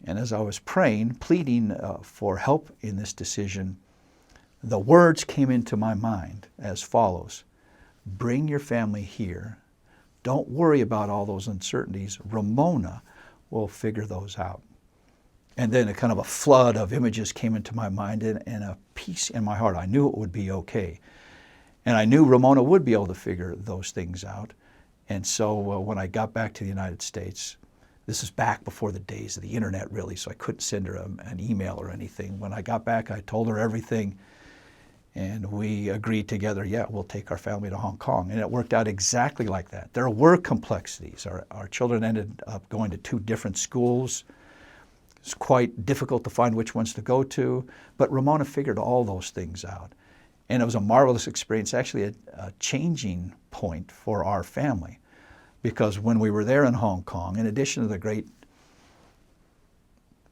And as I was praying, pleading for help in this decision, the words came into my mind as follows: bring your family here. Don't worry about all those uncertainties. Ramona will figure those out. And then a kind of a flood of images came into my mind and a peace in my heart. I knew it would be okay. And I knew Ramona would be able to figure those things out. And so when I got back to the United States, this is back before the days of the internet really, so I couldn't send her an email or anything. When I got back, I told her everything. And we agreed together, yeah, we'll take our family to Hong Kong. And it worked out exactly like that. There were complexities. Our children ended up going to 2 different schools. It's quite difficult to find which ones to go to, but Ramona figured all those things out. And it was a marvelous experience, actually a changing point for our family. Because when we were there in Hong Kong, in addition to the great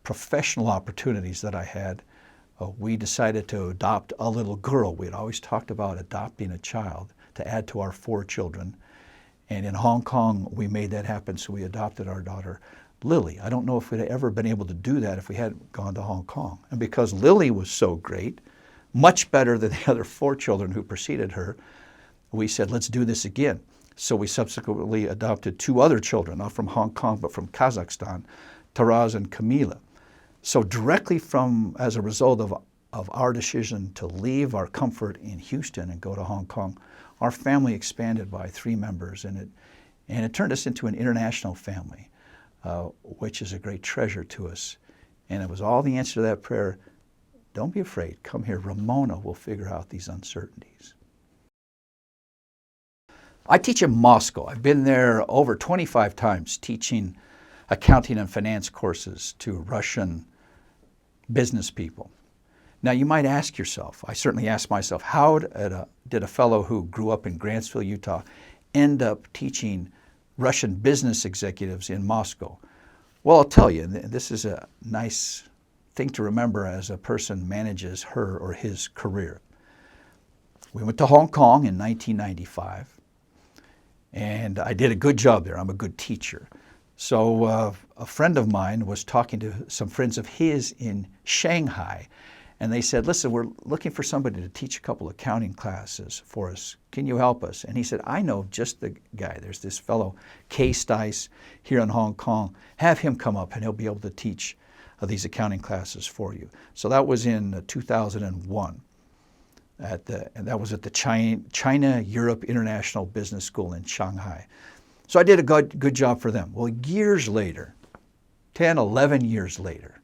professional opportunities that I had, we decided to adopt a little girl. We had always talked about adopting a child to add to our 4 children. And in Hong Kong, we made that happen, so we adopted our daughter, Lily. I don't know if we'd ever been able to do that if we hadn't gone to Hong Kong. And because Lily was so great, much better than the other 4 children who preceded her, we said, let's do this again. So we subsequently adopted 2 other children, not from Hong Kong, but from Kazakhstan, Taraz and Camila. So directly as a result of our decision to leave our comfort in Houston and go to Hong Kong, our family expanded by 3 members, and it turned us into an international family, which is a great treasure to us. And it was all the answer to that prayer: don't be afraid, come here. Ramona will figure out these uncertainties. I teach in Moscow. I've been there over 25 times teaching accounting and finance courses to Russian business people. Now you might ask yourself, I certainly asked myself, how did a fellow who grew up in Grantsville, Utah, end up teaching Russian business executives in Moscow? Well, I'll tell you, this is a nice thing to remember as a person manages her or his career. We went to Hong Kong in 1995, and I did a good job there. I'm a good teacher. So a friend of mine was talking to some friends of his in Shanghai, and they said, listen, we're looking for somebody to teach a couple accounting classes for us. Can you help us? And he said, I know just the guy. There's this fellow, Stice, here in Hong Kong. Have him come up and he'll be able to teach these accounting classes for you. So that was in 2001. And that was at the China-Europe International Business School in Shanghai. So I did a good job for them. Well, years later, 10, 11 years later,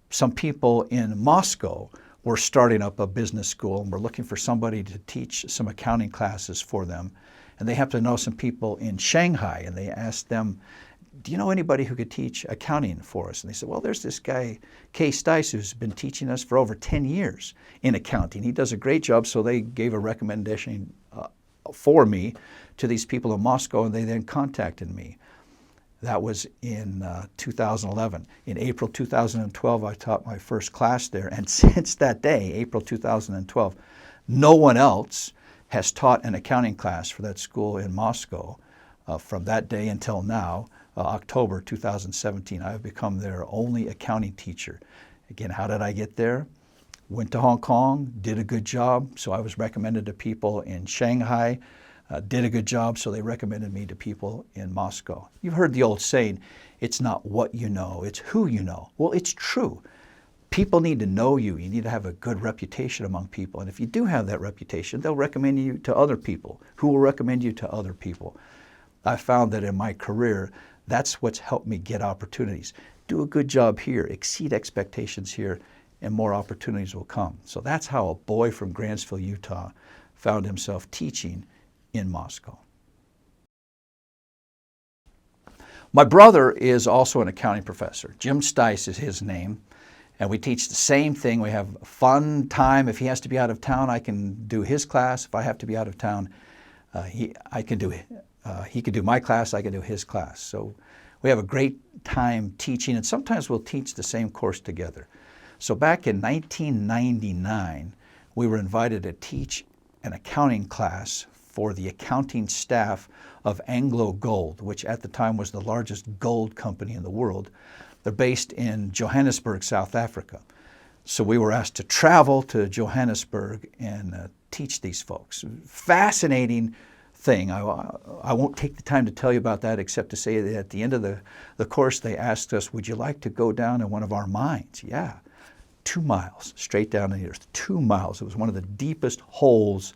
some people in Moscow were starting up a business school and were looking for somebody to teach some accounting classes for them. And they happened to know some people in Shanghai, and they asked them, do you know anybody who could teach accounting for us? And they said, well, there's this guy, Stice, who's been teaching us for over 10 years in accounting. He does a great job, so they gave a recommendation for me to these people in Moscow, and they then contacted me. That was in 2011. In April 2012, I taught my first class there, and since that day, April 2012, no one else has taught an accounting class for that school in Moscow from that day until now. October 2017. I have become their only accounting teacher. Again, how did I get there? Went to Hong Kong, did a good job, so I was recommended to people in Shanghai, did a good job, so they recommended me to people in Moscow. You've heard the old saying, it's not what you know, it's who you know. Well, it's true. People need to know you. You need to have a good reputation among people. And if you do have that reputation, they'll recommend you to other people, who will recommend you to other people. I found that in my career, that's what's helped me get opportunities. Do a good job here, exceed expectations here, and more opportunities will come. So that's how a boy from Grantsville, Utah found himself teaching in Moscow. My brother is also an accounting professor. Jim Stice is his name. And we teach the same thing. We have a fun time. If he has to be out of town, I can do his class. If I have to be out of town, he can do my class, I can do his class. So we have a great time teaching, and sometimes we'll teach the same course together. So back in 1999, we were invited to teach an accounting class for the accounting staff of Anglo Gold, which at the time was the largest gold company in the world. They're based in Johannesburg, South Africa. So we were asked to travel to Johannesburg and teach these folks. Fascinating thing. I won't take the time to tell you about that except to say that at the end of the course they asked us, would you like to go down in one of our mines? Yeah, 2 miles, straight down in the earth, 2 miles. It was one of the deepest holes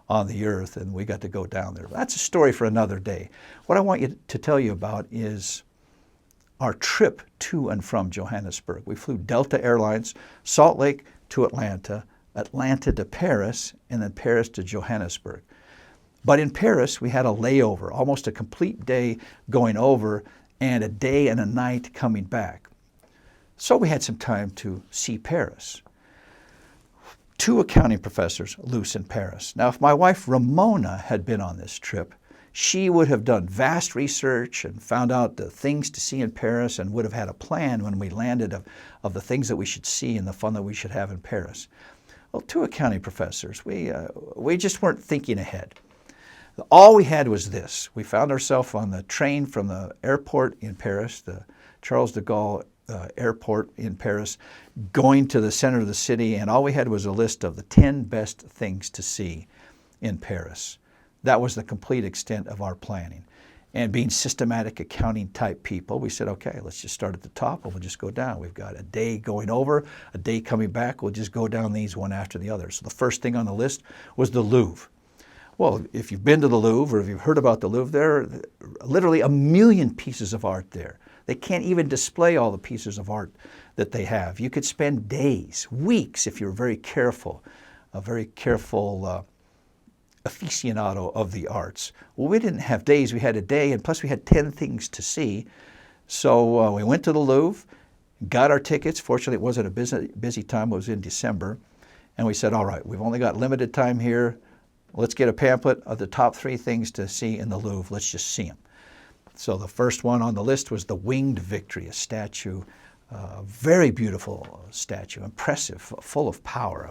on the earth, and we got to go down there. That's a story for another day. What I want you to tell you about is our trip to and from Johannesburg. We flew Delta Airlines, Salt Lake to Atlanta, Atlanta to Paris, and then Paris to Johannesburg. But in Paris, we had a layover, almost a complete day going over and a day and a night coming back. So we had some time to see Paris. 2 accounting professors loose in Paris. Now, if my wife Ramona had been on this trip, she would have done vast research and found out the things to see in Paris and would have had a plan when we landed of the things that we should see and the fun that we should have in Paris. Well, 2 accounting professors, we just weren't thinking ahead. All we had was this. We found ourselves on the train from the airport in Paris, the Charles de Gaulle airport in Paris, going to the center of the city, and all we had was a list of the 10 best things to see in Paris. That was the complete extent of our planning. And being systematic accounting type people, we said, okay, let's just start at the top and we'll just go down. We've got a day going over, a day coming back. We'll just go down these one after the other. So the first thing on the list was the Louvre. Well, if you've been to the Louvre or if you've heard about the Louvre, there are literally 1 million pieces of art there. They can't even display all the pieces of art that they have. You could spend days, weeks, if you're very careful, a very careful aficionado of the arts. Well, we didn't have days, we had a day, and plus we had 10 things to see. So we went to the Louvre, got our tickets. Fortunately, it wasn't a busy time, it was in December. And we said, all right, we've only got limited time here. Let's get a pamphlet of the top 3 things to see in the Louvre. Let's just see them. So the first one on the list was the Winged Victory, a statue, very beautiful statue, impressive, full of power.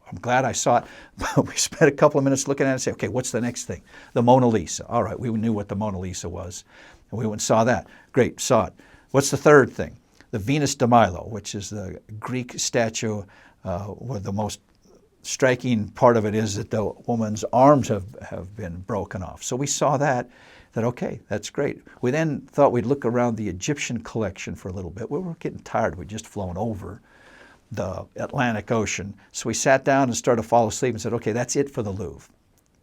I'm glad I saw it, but we spent a couple of minutes looking at it and said, okay, what's the next thing? The Mona Lisa. All right, we knew what the Mona Lisa was, and we went and saw that. Great, saw it. What's the third thing? The Venus de Milo, which is the Greek statue where the most striking part of it is that the woman's arms have been broken off. So we saw that, okay, that's great. We then thought we'd look around the Egyptian collection for a little bit. We were getting tired. We'd just flown over the Atlantic Ocean. So we sat down and started to fall asleep and said, okay, that's it for the Louvre.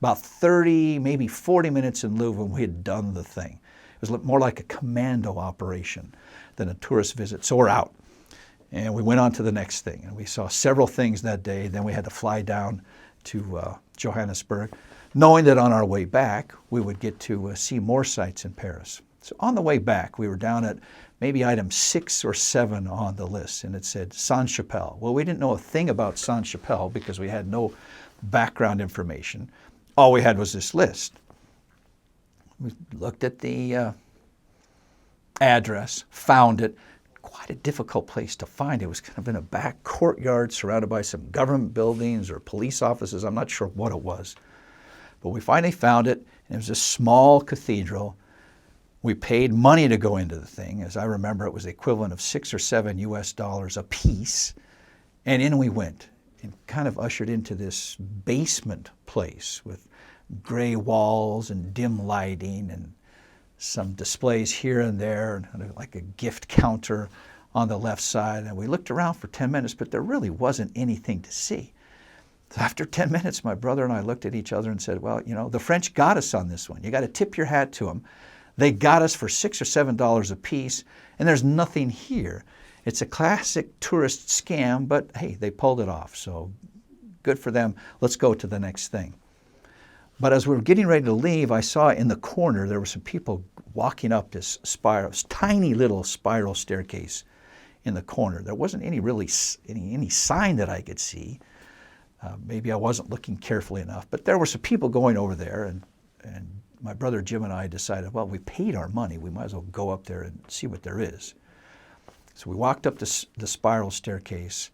About 30, maybe 40 minutes in Louvre and we had done the thing. It was more like a commando operation than a tourist visit. So we're out. And we went on to the next thing. And we saw several things that day. Then we had to fly down to Johannesburg, knowing that on our way back, we would get to see more sights in Paris. So on the way back, we were down at maybe item 6 or 7 on the list, and it said Sainte-Chapelle. Well, we didn't know a thing about Sainte-Chapelle because we had no background information. All we had was this list. We looked at the address, found it. Quite a difficult place to find. It was kind of in a back courtyard surrounded by some government buildings or police offices. I'm not sure what it was. But we finally found it, and it was a small cathedral We paid money to go into the thing. As I remember, it was the equivalent of $6 or $7 US a piece. And in we went and kind of ushered into this basement place with gray walls and dim lighting and some displays here and there, and like a gift counter on the left side. And we looked around for 10 minutes, but there really wasn't anything to see. So after 10 minutes, my brother and I looked at each other and said, well, you know, the French got us on this one. You got to tip your hat to them. They got us for $6 or $7 a piece, and there's nothing here. It's a classic tourist scam, but hey, they pulled it off. So good for them. Let's go to the next thing. But as we were getting ready to leave, I saw in the corner there were some people walking up this spiral, tiny little spiral staircase in the corner. There wasn't any sign that I could see. Maybe I wasn't looking carefully enough, but there were some people going over there, and my brother Jim and I decided, well, we paid our money. We might as well go up there and see what there is. So we walked up the spiral staircase,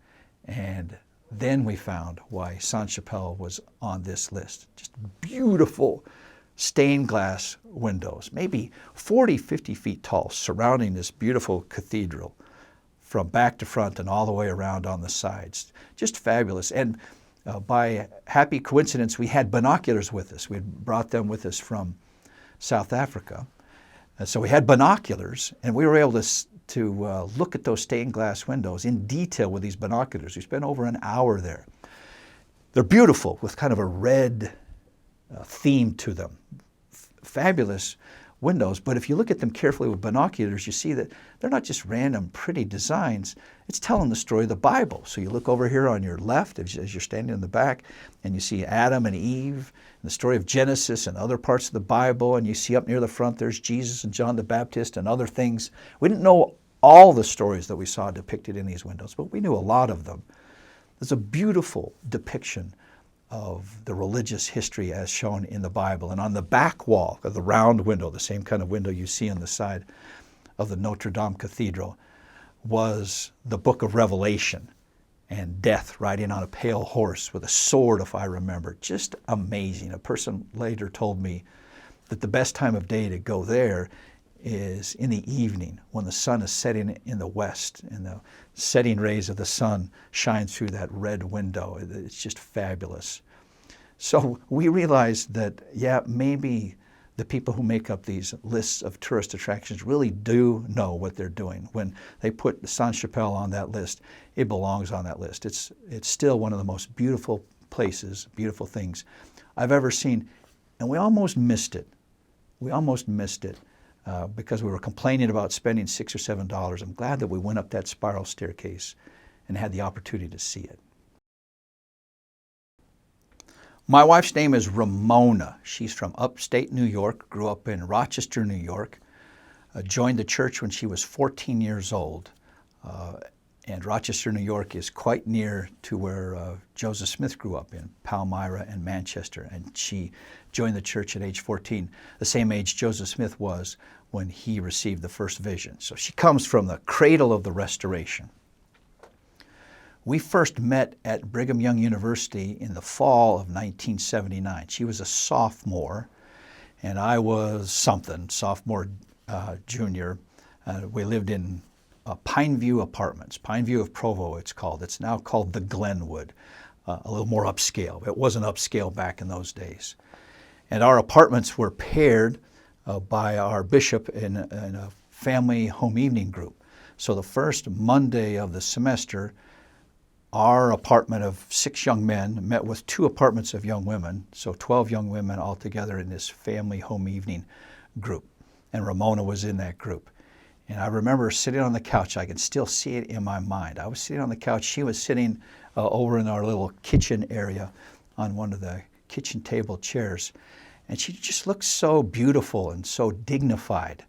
and then we found why Sainte-Chapelle was on this list. Just beautiful stained glass windows, maybe 40, 50 feet tall, surrounding this beautiful cathedral from back to front and all the way around on the sides. Just fabulous. And by happy coincidence, we had binoculars with us. We had brought them with us from South Africa. So we had binoculars, and we were able to look at those stained glass windows in detail with these binoculars. We spent over an hour there. They're beautiful with kind of a red theme to them. Fabulous windows, but if you look at them carefully with binoculars, you see that they're not just random pretty designs. It's telling the story of the Bible. So you look over here on your left as you're standing in the back, and you see Adam and Eve, and the story of Genesis and other parts of the Bible, and you see up near the front there's Jesus and John the Baptist and other things. We didn't know all the stories that we saw depicted in these windows, but we knew a lot of them. There's a beautiful depiction of the religious history as shown in the Bible. And on the back wall of the round window, the same kind of window you see on the side of the Notre Dame Cathedral, was the book of Revelation, and death riding on a pale horse with a sword, if I remember. Just amazing. A person later told me that the best time of day to go there is in the evening when the sun is setting in the west and the setting rays of the sun shine through that red window. It's just fabulous. So we realized that, yeah, maybe the people who make up these lists of tourist attractions really do know what they're doing. When they put Sainte-Chapelle on that list, it belongs on that list. It's still one of the most beautiful places, beautiful things I've ever seen. And we almost missed it. We almost missed it. Because we were complaining about spending $6 or $7. I'm glad that we went up that spiral staircase and had the opportunity to see it. My wife's name is Ramona. She's from upstate New York, grew up in Rochester, New York, joined the church when she was 14 years old. And Rochester, New York is quite near to where Joseph Smith grew up in, Palmyra and Manchester. And she joined the church at age 14, the same age Joseph Smith was when he received the first vision. So she comes from the cradle of the Restoration. We first met at Brigham Young University in the fall of 1979. She was a sophomore, and I was something, sophomore, junior. We lived in Pineview Apartments, Pineview of Provo it's called. It's now called the Glenwood, a little more upscale. It wasn't upscale back in those days. And our apartments were paired by our bishop in a family home evening group. So the first Monday of the semester, our apartment of 6 young men met with 2 apartments of young women, so 12 young women all together in this family home evening group. And Ramona was in that group. And I remember sitting on the couch. I can still see it in my mind. I was sitting on the couch. She was sitting over in our little kitchen area on one of the kitchen table chairs. And she just looked so beautiful and so dignified.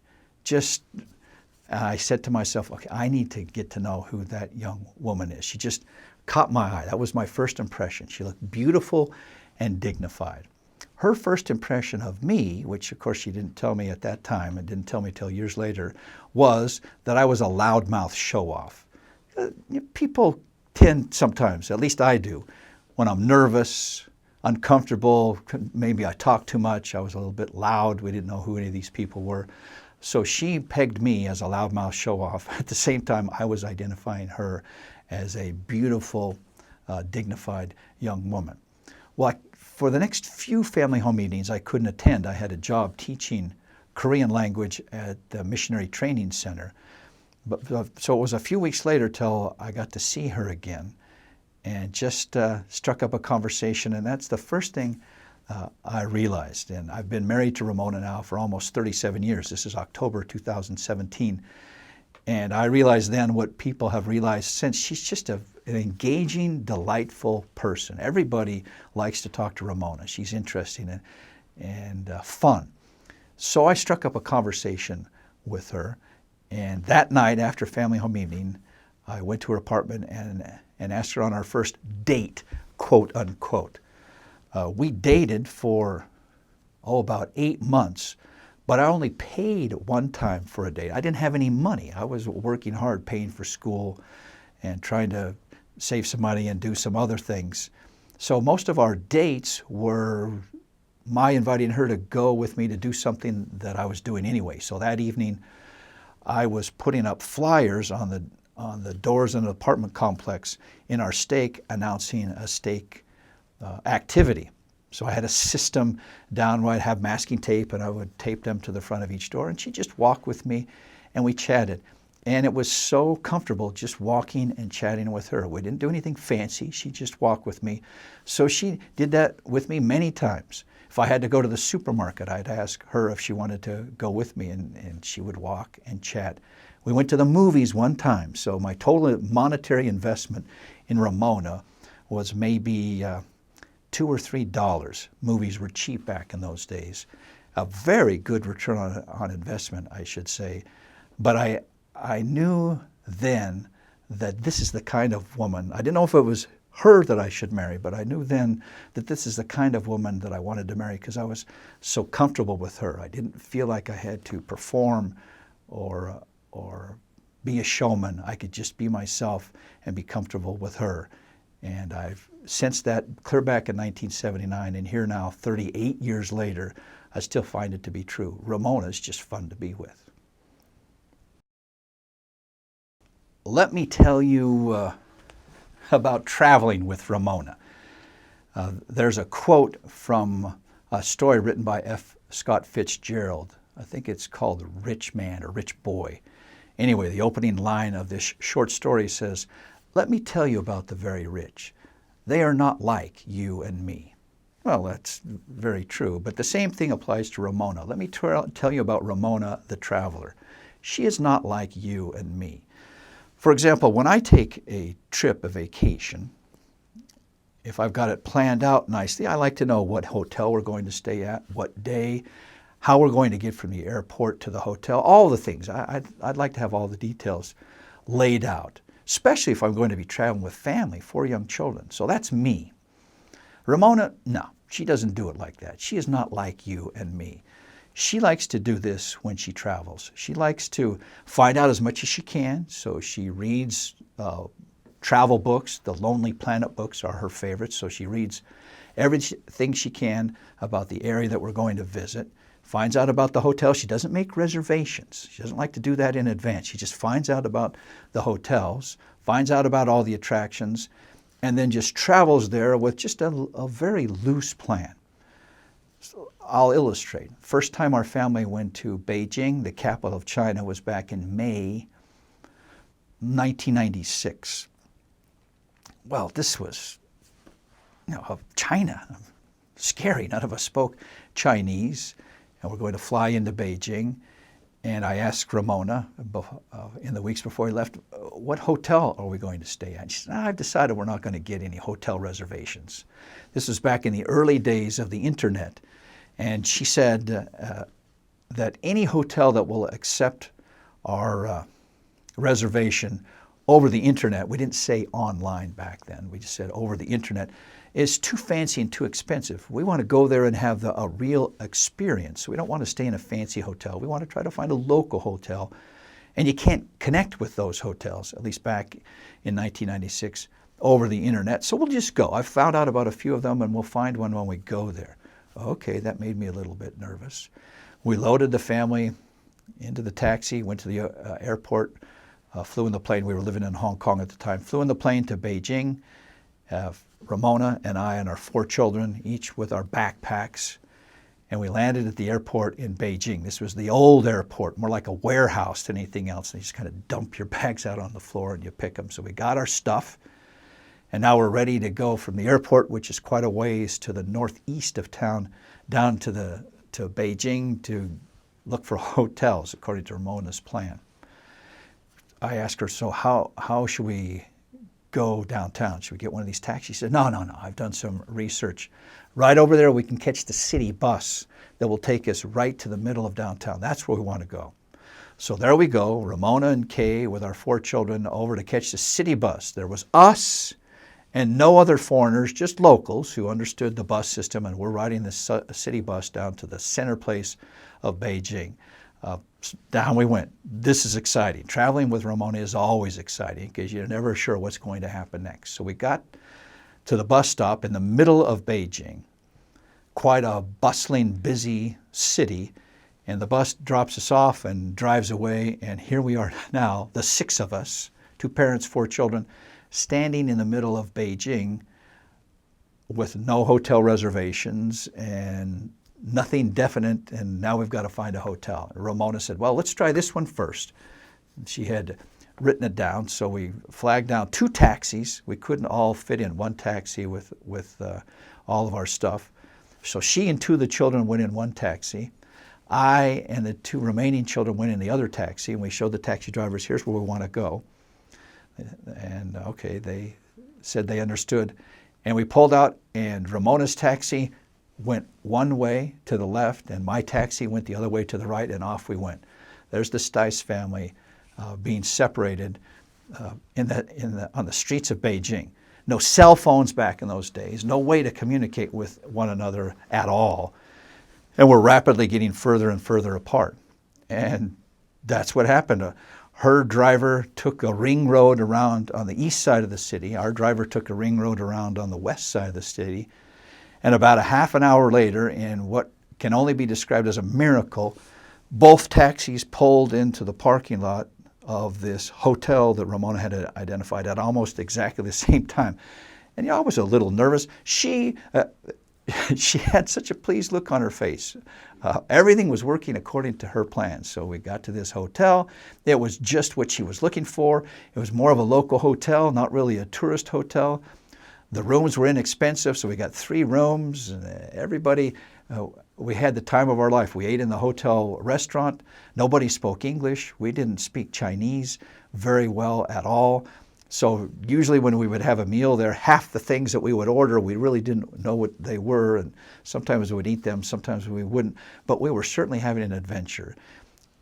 I said to myself, okay, I need to get to know who that young woman is. She just caught my eye. That was my first impression. She looked beautiful and dignified. Her first impression of me, which of course she didn't tell me at that time and didn't tell me till years later, was that I was a loudmouth show-off. People tend sometimes, at least I do, when I'm nervous, uncomfortable, maybe I talk too much, I was a little bit loud, we didn't know who any of these people were. So she pegged me as a loudmouth show-off. At the same time, I was identifying her as a beautiful, dignified young woman. Well, for the next few family home meetings I couldn't attend. I had a job teaching Korean language at the Missionary Training Center. So it was a few weeks later till I got to see her again and just struck up a conversation. And that's the first thing I realized. And I've been married to Ramona now for almost 37 years. This is October 2017. And I realized then what people have realized since. She's just an engaging, delightful person. Everybody likes to talk to Ramona. She's interesting and fun. So I struck up a conversation with her. And that night after family home evening, I went to her apartment and asked her on our first date, quote unquote. We dated for, about 8 months, but I only paid one time for a date. I didn't have any money. I was working hard, paying for school and trying to save some money and do some other things. So most of our dates were my inviting her to go with me to do something that I was doing anyway. So that evening, I was putting up flyers on the doors in an apartment complex in our stake announcing a stake activity. So I had a system down where I'd have masking tape and I would tape them to the front of each door, and she'd just walk with me and we chatted. And it was so comfortable just walking and chatting with her. We didn't do anything fancy. She just walked with me. So she did that with me many times. If I had to go to the supermarket, I'd ask her if she wanted to go with me, and she would walk and chat. We went to the movies one time, so my total monetary investment in Ramona was maybe $2 or $3. Movies were cheap back in those days. A very good return on investment, I should say. But I knew then that this is the kind of woman, I didn't know if it was her that I should marry, but I knew then that this is the kind of woman that I wanted to marry because I was so comfortable with her. I didn't feel like I had to perform or be a showman. I could just be myself and be comfortable with her. And I've sensed that clear back in 1979, and here now, 38 years later, I still find it to be true. Ramona is just fun to be with. Let me tell you about traveling with Ramona. There's a quote from a story written by F. Scott Fitzgerald. I think it's called Rich Man or Rich Boy. Anyway, the opening line of this short story says, "Let me tell you about the very rich. They are not like you and me." Well, that's very true, but the same thing applies to Ramona. Let me tell you about Ramona the traveler. She is not like you and me. For example, when I take a trip, a vacation, if I've got it planned out nicely, I like to know what hotel we're going to stay at, what day, how we're going to get from the airport to the hotel, all the things. I'd like to have all the details laid out, especially if I'm going to be traveling with family, 4 young children. So that's me. Ramona, no, she doesn't do it like that. She is not like you and me. She likes to do this when she travels. She likes to find out as much as she can, so she reads travel books. The Lonely Planet books are her favorites, so she reads everything she can about the area that we're going to visit, finds out about the hotel. She doesn't make reservations. She doesn't like to do that in advance. She just finds out about the hotels, finds out about all the attractions, and then just travels there with just a very loose plan. So I'll illustrate. First time our family went to Beijing, the capital of China, was back in May 1996. Well, this was, China. Scary. None of us spoke Chinese, and we're going to fly into Beijing. And I asked Ramona in the weeks before we left, what hotel are we going to stay at? She said, I've decided we're not going to get any hotel reservations. This was back in the early days of the internet. And she said that any hotel that will accept our reservation over the internet, we didn't say online back then, we just said over the internet, is too fancy and too expensive. We want to go there and have a real experience. We don't want to stay in a fancy hotel. We want to try to find a local hotel. And you can't connect with those hotels, at least back in 1996, over the internet. So we'll just go. I've found out about a few of them, and we'll find one when we go there. Okay, that made me a little bit nervous. We loaded the family into the taxi, went to the airport, flew in the plane. We were living in Hong Kong at the time. Flew in the plane to Beijing. Ramona and I and our 4 children, each with our backpacks. And we landed at the airport in Beijing. This was the old airport, more like a warehouse than anything else. And you just kind of dump your bags out on the floor and you pick them. So we got our stuff. And now we're ready to go from the airport, which is quite a ways to the northeast of town, down to Beijing to look for hotels, according to Ramona's plan. I asked her, so how should we go downtown? Should we get one of these taxis? She said, no, I've done some research. Right over there, we can catch the city bus that will take us right to the middle of downtown. That's where we want to go. So there we go, Ramona and Kay with our 4 children over to catch the city bus. There was us and no other foreigners, just locals who understood the bus system, and we're riding the city bus down to the center place of Beijing. Down we went. This is exciting. Traveling with Ramona is always exciting because you're never sure what's going to happen next. So we got to the bus stop in the middle of Beijing, quite a bustling, busy city, and the bus drops us off and drives away, and here we are now, the 6 of us, 2 parents, 4 children, standing in the middle of Beijing with no hotel reservations and nothing definite, and now we've got to find a hotel. Ramona said, well, let's try this one first. And she had written it down, so we flagged down 2 taxis. We couldn't all fit in one taxi with all of our stuff. So she and 2 of the children went in one taxi. I and the 2 remaining children went in the other taxi, and we showed the taxi drivers, here's where we want to go. And okay, they said they understood. And we pulled out, and Ramona's taxi went one way to the left, and my taxi went the other way to the right, and off we went. There's the Stice family being separated on the streets of Beijing. No cell phones back in those days, no way to communicate with one another at all. And we're rapidly getting further and further apart. And that's what happened. Her driver took a ring road around on the east side of the city. Our driver took a ring road around on the west side of the city. And about a half an hour later, in what can only be described as a miracle, both taxis pulled into the parking lot of this hotel that Ramona had identified at almost exactly the same time. And I was a little nervous. She had such a pleased look on her face. Everything was working according to her plan. So we got to this hotel. It was just what she was looking for. It was more of a local hotel, not really a tourist hotel. The rooms were inexpensive, so we got 3 rooms. Everybody, we had the time of our life. We ate in the hotel restaurant. Nobody spoke English. We didn't speak Chinese very well at all. So usually when we would have a meal there, half the things that we would order, we really didn't know what they were. And sometimes we would eat them, sometimes we wouldn't. But we were certainly having an adventure.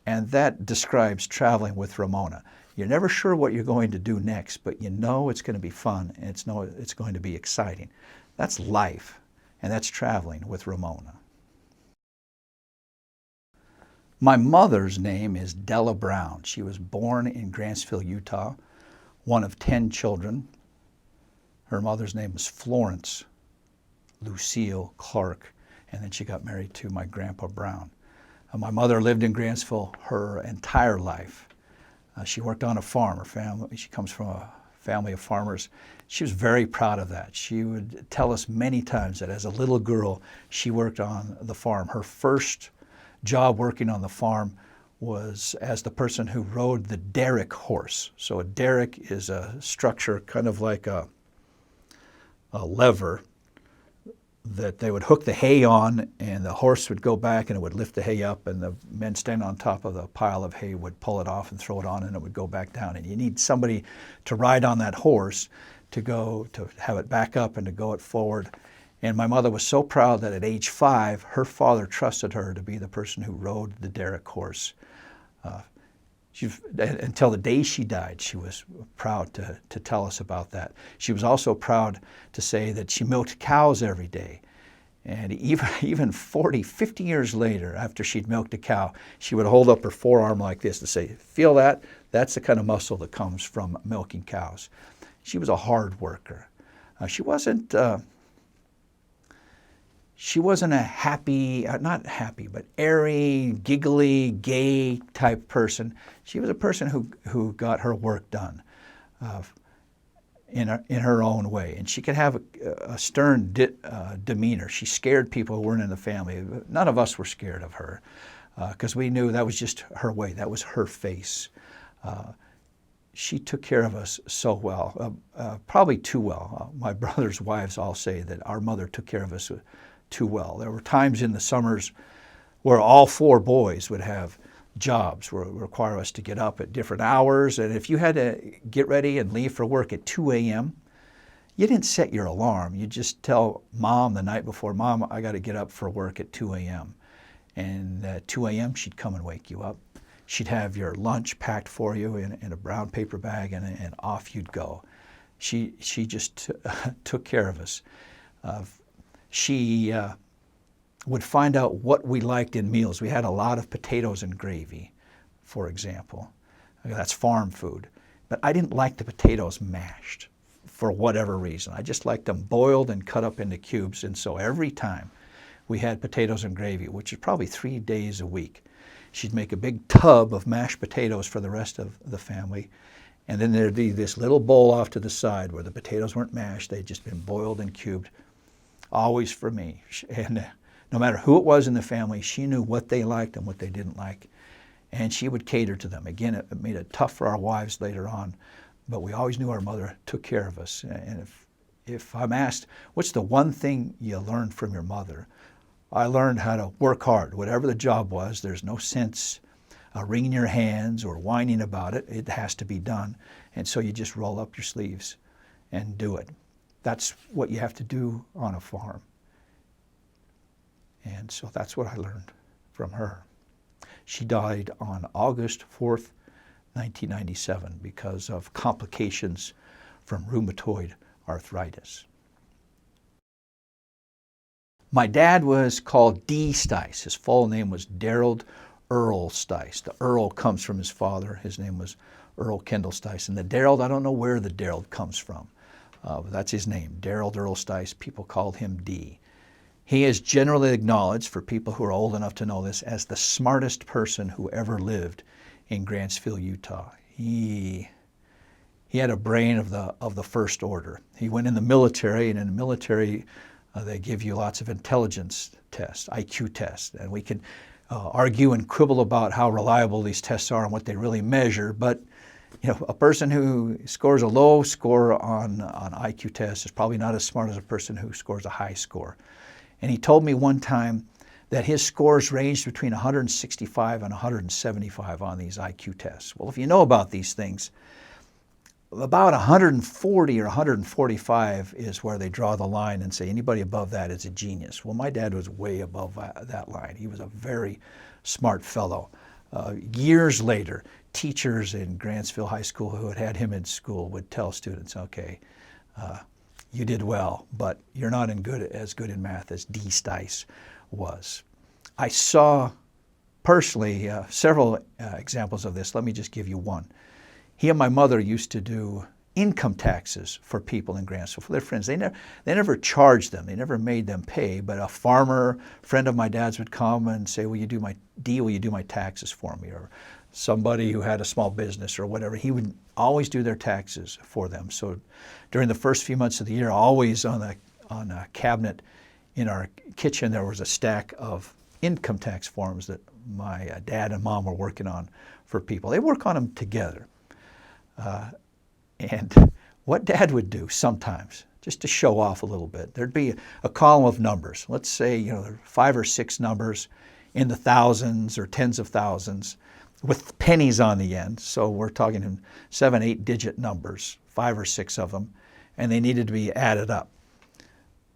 And that describes traveling with Ramona. You're never sure what you're going to do next, but you know it's going to be fun and it's going to be exciting. That's life, and that's traveling with Ramona. My mother's name is Della Brown. She was born in Grantsville, Utah, one of 10 children. Her mother's name was Florence Lucille Clark, and then she got married to my grandpa Brown. My mother lived in Grantsville her entire life. She worked on a farm. She comes from a family of farmers. She was very proud of that. She would tell us many times that as a little girl, she worked on the farm. Her first job working on the farm was as the person who rode the derrick horse. So a derrick is a structure kind of like a lever that they would hook the hay on, and the horse would go back and it would lift the hay up, and the men standing on top of the pile of hay would pull it off and throw it on, and it would go back down. And you need somebody to ride on that horse to have it back up and to go it forward. And my mother was so proud that at age 5, her father trusted her to be the person who rode the derrick horse. Until the day she died, she was proud to tell us about that. She was also proud to say that she milked cows every day. And even 40, 50 years later, after she'd milked a cow, she would hold up her forearm like this to say, feel that? That's the kind of muscle that comes from milking cows. She was a hard worker. She wasn't she wasn't a happy, not happy, but airy, giggly, gay type person. She was a person who got her work done in her own way. And she could have a stern demeanor. She scared people who weren't in the family. None of us were scared of her because we knew that was just her way. That was her face. She took care of us so well, probably too well. My brother's wives all say that our mother took care of us too well. There were times in the summers where all four boys would have jobs where it would require us to get up at different hours. And if you had to get ready and leave for work at 2 a.m., you didn't set your alarm. You just tell Mom the night before, Mom, I got to get up for work at 2 a.m. And at 2 a.m., she'd come and wake you up. She'd have your lunch packed for you in a brown paper bag, and off you'd go. She just took care of us. She would find out what we liked in meals. We had a lot of potatoes and gravy, for example. That's farm food. But I didn't like the potatoes mashed for whatever reason. I just liked them boiled and cut up into cubes. And so every time we had potatoes and gravy, which is probably 3 days a week, she'd make a big tub of mashed potatoes for the rest of the family. And then there'd be this little bowl off to the side where the potatoes weren't mashed. They'd just been boiled and cubed, always for me. And no matter who it was in the family, she knew what they liked and what they didn't like. And she would cater to them. Again, it made it tough for our wives later on, but we always knew our mother took care of us. And if I'm asked, what's the one thing you learned from your mother? I learned how to work hard. Whatever the job was, there's no sense wringing your hands or whining about it. It has to be done. And so you just roll up your sleeves and do it. That's what you have to do on a farm. And so that's what I learned from her. She died on August 4th, 1997, because of complications from rheumatoid arthritis. My dad was called D. Stice. His full name was Darrell Earl Stice. The Earl comes from his father. His name was Earl Kendall Stice. And the Darrell, I don't know where the Darrell comes from. But that's his name, Darrell Earl Stice. People called him D. He is generally acknowledged, for people who are old enough to know this, as the smartest person who ever lived in Grantsville, Utah. He had a brain of the first order. He went in the military, and in the military, they give you lots of intelligence tests, IQ tests, and we can argue and quibble about how reliable these tests are and what they really measure. But you know, a person who scores a low score on IQ tests is probably not as smart as a person who scores a high score. And he told me one time that his scores ranged between 165 and 175 on these IQ tests. Well, if you know about these things, about 140 or 145 is where they draw the line and say anybody above that is a genius. Well, my dad was way above that line. He was a very smart fellow. Years later, teachers in Grantsville High School who had him in school would tell students, okay, you did well, but you're not as good in math as D. Stice was. I saw personally several examples of this. Let me just give you one. He and my mother used to do income taxes for people in Grantsville, for their friends. They never charged them. They never made them pay, but a farmer friend of my dad's would come and say, will you do my taxes for me? Or somebody who had a small business or whatever, he would always do their taxes for them. So during the first few months of the year, always on a cabinet in our kitchen, there was a stack of income tax forms that my dad and mom were working on for people. They work on them together. And what Dad would do sometimes, just to show off a little bit, there'd be a column of numbers. Let's say, there are 5 or 6 numbers in the thousands or tens of thousands with pennies on the end. So we're talking 7, 8-digit numbers, 5 or 6 of them, and they needed to be added up.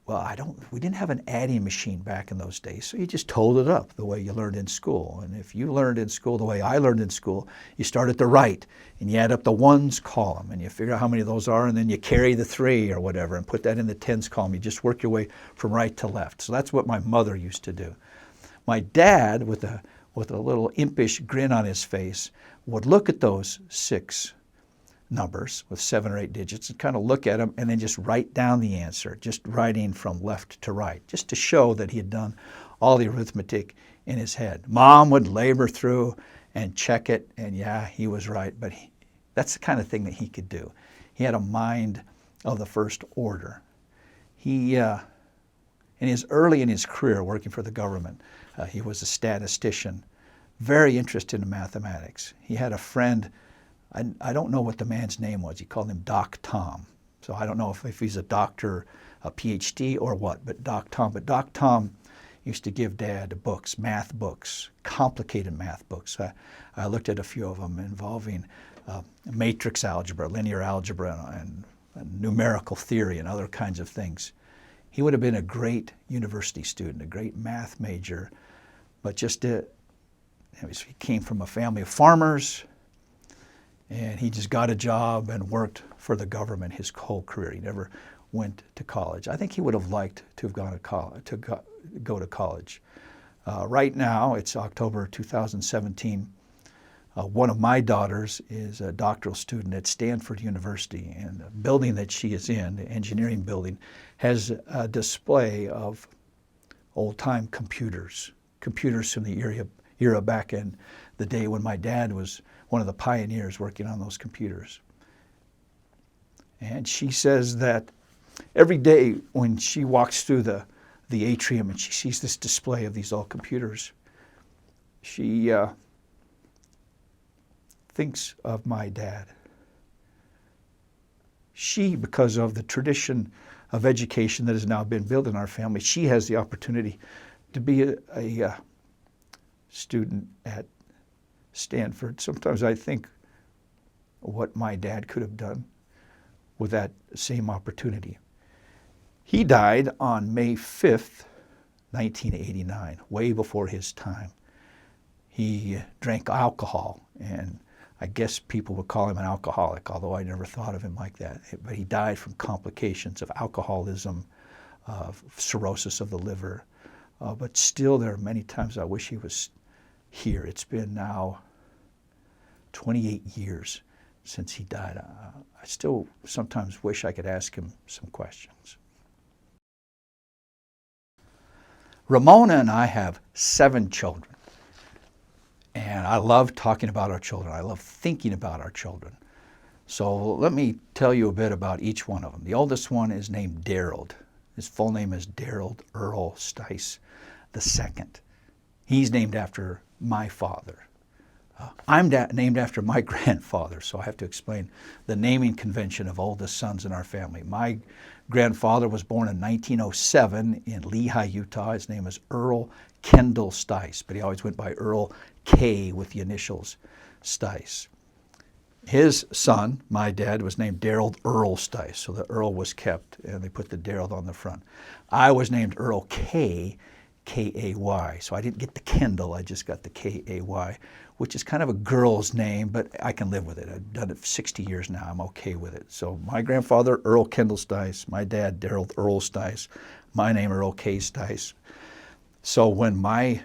Well, we didn't have an adding machine back in those days, so you just totaled it up the way you learned in school. And if you learned in school the way I learned in school, you start at the right, and you add up the ones column, and you figure out how many of those are, and then you carry the 3 or whatever, and put that in the tens column. You just work your way from right to left. So that's what my mother used to do. My dad, with a little impish grin on his face, would look at those 6 numbers with 7 or 8 digits and kind of look at them and then just write down the answer, just writing from left to right, just to show that he had done all the arithmetic in his head. Mom would labor through and check it, and yeah, he was right, but that's the kind of thing that he could do. He had a mind of the first order. He, early in his career working for the government, he was a statistician, very interested in mathematics. He had a friend, I don't know what the man's name was. He called him Doc Tom. So I don't know if he's a doctor, a PhD or what, but Doc Tom. But Doc Tom used to give Dad books, math books, complicated math books. I looked at a few of them involving matrix algebra, linear algebra, and numerical theory and other kinds of things. He would have been a great university student, a great math major, but he came from a family of farmers, and he just got a job and worked for the government his whole career. He never went to college. I think he would have liked to have gone to college, go to college. Right now, it's October 2017. One of my daughters is a doctoral student at Stanford University, and the building that she is in, the engineering building, has a display of old-time computers from the era back in the day when my dad was one of the pioneers working on those computers. And she says that every day when she walks through the atrium and she sees this display of these old computers, she thinks of my dad. She, because of the tradition of education that has now been built in our family, she has the opportunity to be a student at Stanford. Sometimes I think what my dad could have done with that same opportunity. He died on May 5th, 1989, way before his time. He drank alcohol, and I guess people would call him an alcoholic, although I never thought of him like that. But he died from complications of alcoholism, of cirrhosis of the liver. But still, there are many times I wish he was here. It's been now 28 years since he died. I still sometimes wish I could ask him some questions. Ramona and I have 7 children. And I love talking about our children. I love thinking about our children. So let me tell you a bit about each one of them. The oldest one is named Daryl. His full name is Daryl Earl Stice II. He's named after my father. I'm named after my grandfather, so I have to explain the naming convention of oldest sons in our family. My grandfather was born in 1907 in Lehigh, Utah. His name is Earl Kendall Stice, but he always went by Earl K with the initials Stice. His son, my dad, was named Daryl Earl Stice, so the Earl was kept, and they put the Daryl on the front. I was named Earl K, K-A-Y, so I didn't get the Kendall, I just got the K-A-Y, which is kind of a girl's name, but I can live with it. I've done it for 60 years now. I'm okay with it. So my grandfather, Earl Kendall Stice, my dad, Daryl Earl Stice, my name, Earl K. Stice. So when my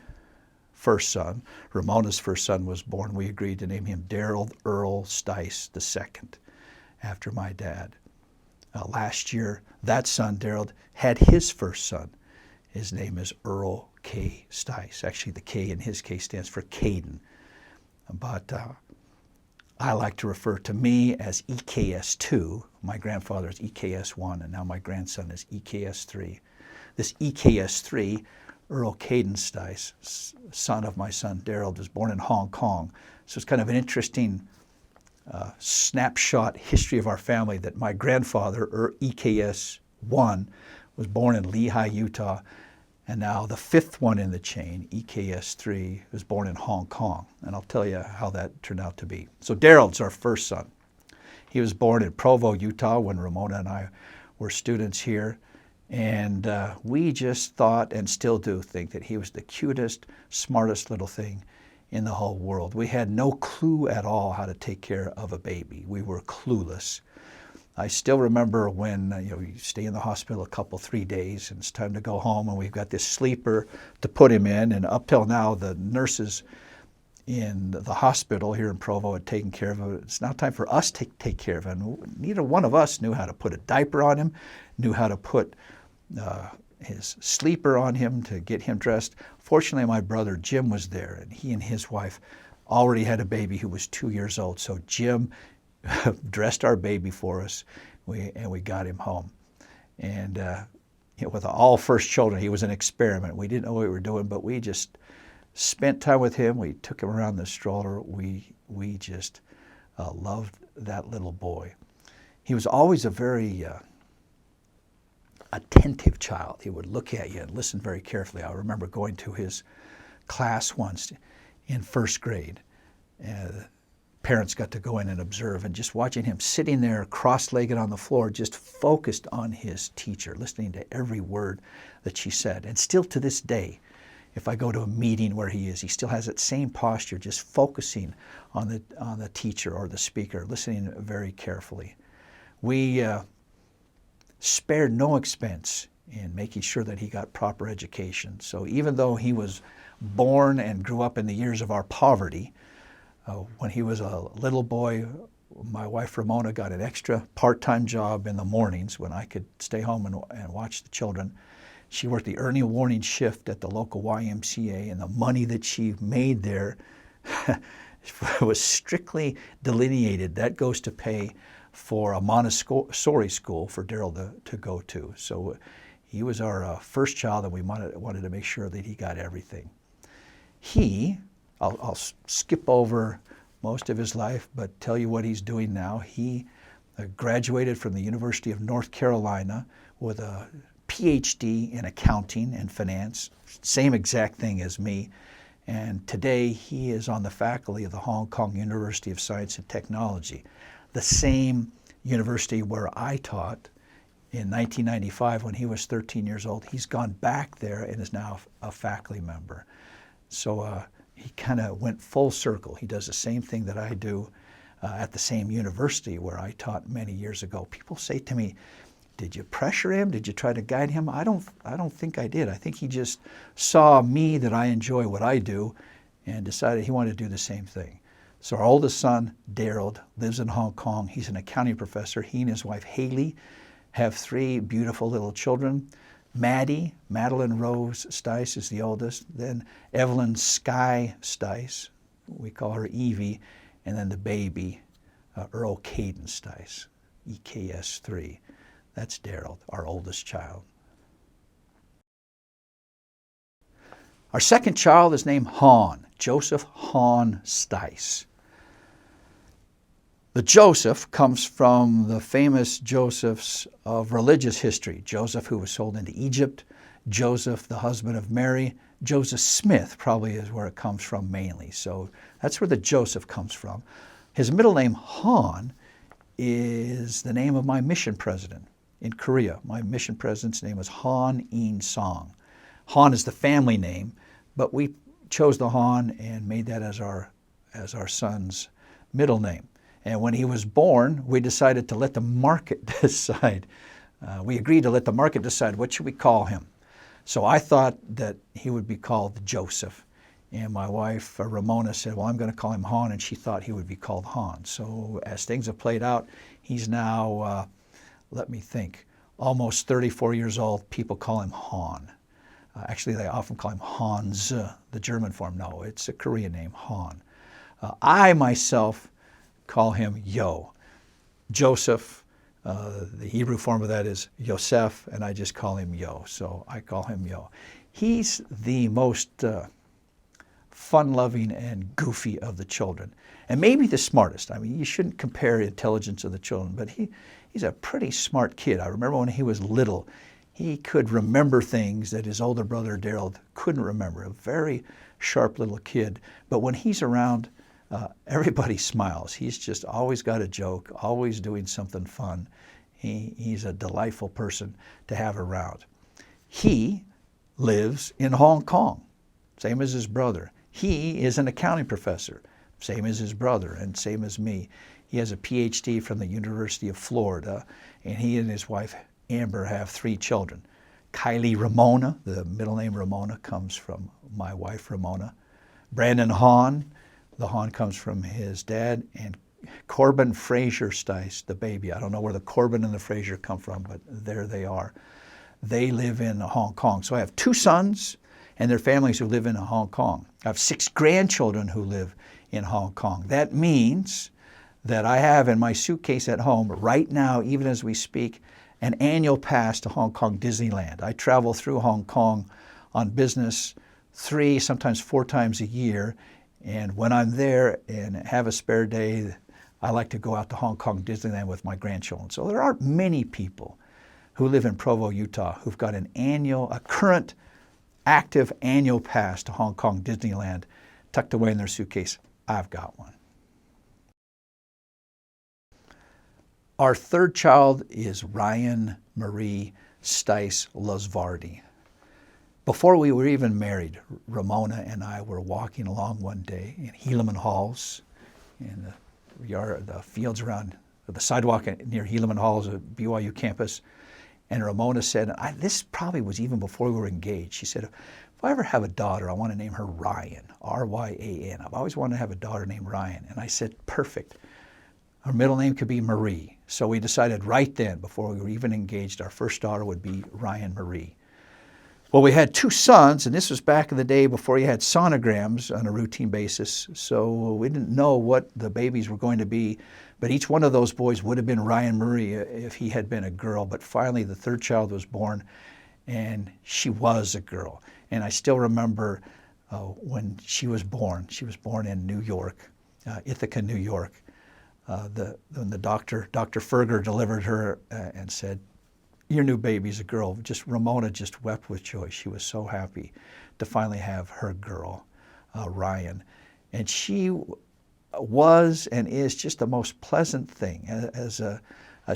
first son, Ramona's first son, was born, we agreed to name him Daryl Earl Stice II, after my dad. Last year, that son, Daryl, had his first son. His name is Earl K. Stice. Actually, the K in his case stands for Caden. But I like to refer to me as EKS2. My grandfather is EKS1, and now my grandson is EKS3. This EKS3, Earl Caden Stice, son of my son Daryl, was born in Hong Kong. So it's kind of an interesting snapshot history of our family that my grandfather, EKS1, was born in Lehigh, Utah, and now the 5th one in the chain, EKS3, was born in Hong Kong. And I'll tell you how that turned out to be. So Daryl's our first son. He was born in Provo, Utah, when Ramona and I were students here. And we just thought, and still do think, that he was the cutest, smartest little thing in the whole world. We had no clue at all how to take care of a baby. We were clueless. I still remember when you stay in the hospital a couple, 3 days, and it's time to go home, and we've got this sleeper to put him in. And up till now, the nurses in the hospital here in Provo had taken care of him. It's now time for us to take care of him. Neither one of us knew how to put a diaper on him, knew how to put his sleeper on him to get him dressed. Fortunately, my brother Jim was there, and he and his wife already had a baby who was 2 years old. So Jim dressed our baby for us, and we got him home. And with all first children, he was an experiment. We didn't know what we were doing, but we just spent time with him. We took him around the stroller. We just loved that little boy. He was always a very attentive child. He would look at you and listen very carefully. I remember going to his class once in first grade. Parents got to go in and observe, and just watching him sitting there cross-legged on the floor, just focused on his teacher, listening to every word that she said. And still to this day, if I go to a meeting where he is, he still has that same posture, just focusing on the teacher or the speaker, listening very carefully. We spared no expense in making sure that he got proper education. So even though he was born and grew up in the years of our poverty, when he was a little boy, my wife Ramona got an extra part-time job in the mornings when I could stay home and watch the children. She worked the early morning shift at the local YMCA, and the money that she made there was strictly delineated. That goes to pay for a Montessori school for Daryl to go to. So he was our first child, and we wanted to make sure that he got everything. I'll skip over most of his life, but tell you what he's doing now. He graduated from the University of North Carolina with a PhD in accounting and finance, same exact thing as me. And today he is on the faculty of the Hong Kong University of Science and Technology, the same university where I taught in 1995 when he was 13 years old. He's gone back there and is now a faculty member. So he kind of went full circle. He does the same thing that I do at the same university where I taught many years ago. People say to me, did you pressure him? Did you try to guide him? I don't think I did. I think he just saw me, that I enjoy what I do, and decided he wanted to do the same thing. So our oldest son, Daryl, lives in Hong Kong. He's an accounting professor. He and his wife, Haley, have 3 beautiful little children. Madeline Rose Stice is the oldest. Then Evelyn Sky Stice, we call her Evie. And then the baby, Earl Caden Stice, EKS3. That's Daryl, our oldest child. Our second child is named Han, Joseph Han Stice. The Joseph comes from the famous Josephs of religious history. Joseph, who was sold into Egypt, Joseph, the husband of Mary, Joseph Smith probably is where it comes from mainly. So that's where the Joseph comes from. His middle name, Han, is the name of my mission president in Korea. My mission president's name was Han In-song. Han is the family name, but we chose the Han and made that as our son's middle name. And when he was born, we decided to let the market decide. We agreed to let the market decide what should we call him. So I thought that he would be called Joseph. And my wife, Ramona, said, well, I'm going to call him Han, and she thought he would be called Han. So as things have played out, he's now, let me think, almost 34 years old. People call him Han. Actually, they often call him Hans, the German form. No, it's a Korean name, Han. I myself call him Yo. Joseph, the Hebrew form of that is Yosef, and I just call him Yo. So I call him Yo. He's the most fun-loving and goofy of the children, and maybe the smartest. I mean, you shouldn't compare intelligence of the children, but he's a pretty smart kid. I remember when he was little, he could remember things that his older brother Daryl couldn't remember. A very sharp little kid, but when he's around, everybody smiles. He's just always got a joke, always doing something fun. He's a delightful person to have around. He lives in Hong Kong, same as his brother. He is an accounting professor, same as his brother and same as me. He has a PhD from the University of Florida, and he and his wife Amber have 3 children. Kylie Ramona, the middle name Ramona comes from my wife Ramona. Brandon Hahn, The Han comes from his dad, and Corbin Fraser Stice, the baby. I don't know where the Corbin and the Fraser come from, but there they are. They live in Hong Kong. So I have 2 sons and their families who live in Hong Kong. I have 6 grandchildren who live in Hong Kong. That means that I have in my suitcase at home right now, even as we speak, an annual pass to Hong Kong Disneyland. I travel through Hong Kong on business 3, sometimes 4 times a year. And when I'm there and have a spare day, I like to go out to Hong Kong Disneyland with my grandchildren. So there aren't many people who live in Provo, Utah, who've got a current active annual pass to Hong Kong Disneyland tucked away in their suitcase. I've got one. Our 3rd child is Ryan Marie Stice Lasvardi. Before we were even married, Ramona and I were walking along one day in Helaman Halls, in the fields around the sidewalk near Helaman Halls at BYU campus. And Ramona said, this probably was even before we were engaged. She said, if I ever have a daughter, I want to name her Ryan, R-Y-A-N. I've always wanted to have a daughter named Ryan. And I said, perfect. Her middle name could be Marie. So we decided right then, before we were even engaged, our first daughter would be Ryan Marie. Well, we had 2 sons, and this was back in the day before you had sonograms on a routine basis. So we didn't know what the babies were going to be. But each one of those boys would have been Ryan Marie if he had been a girl. But finally, the 3rd child was born, and she was a girl. And I still remember when she was born. She was born in New York, Ithaca, New York. When the Dr. Ferger delivered her and said, your new baby's a girl. Ramona just wept with joy. She was so happy to finally have her girl, Ryan. And she was and is just the most pleasant thing. As a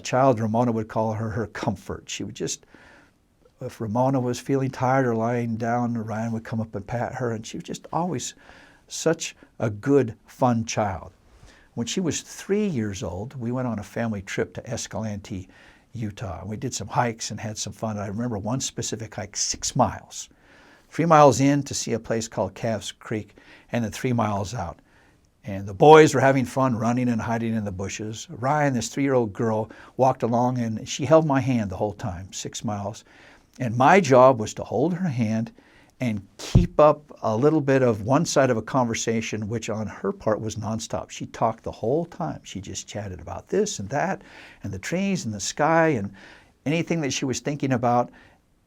child, Ramona would call her comfort. She would just, if Ramona was feeling tired or lying down, Ryan would come up and pat her, and she was just always such a good, fun child. When she was 3 years old, we went on a family trip to Escalante, Utah. We did some hikes and had some fun. I remember one specific hike, 6 miles. 3 miles in to see a place called Calves Creek, and then 3 miles out. And the boys were having fun running and hiding in the bushes. Ryan, this 3-year-old girl, walked along, and she held my hand the whole time, 6 miles. And my job was to hold her hand and keep up a little bit of one side of a conversation, which on her part was nonstop. She talked the whole time. She just chatted about this and that, and the trees and the sky and anything that she was thinking about,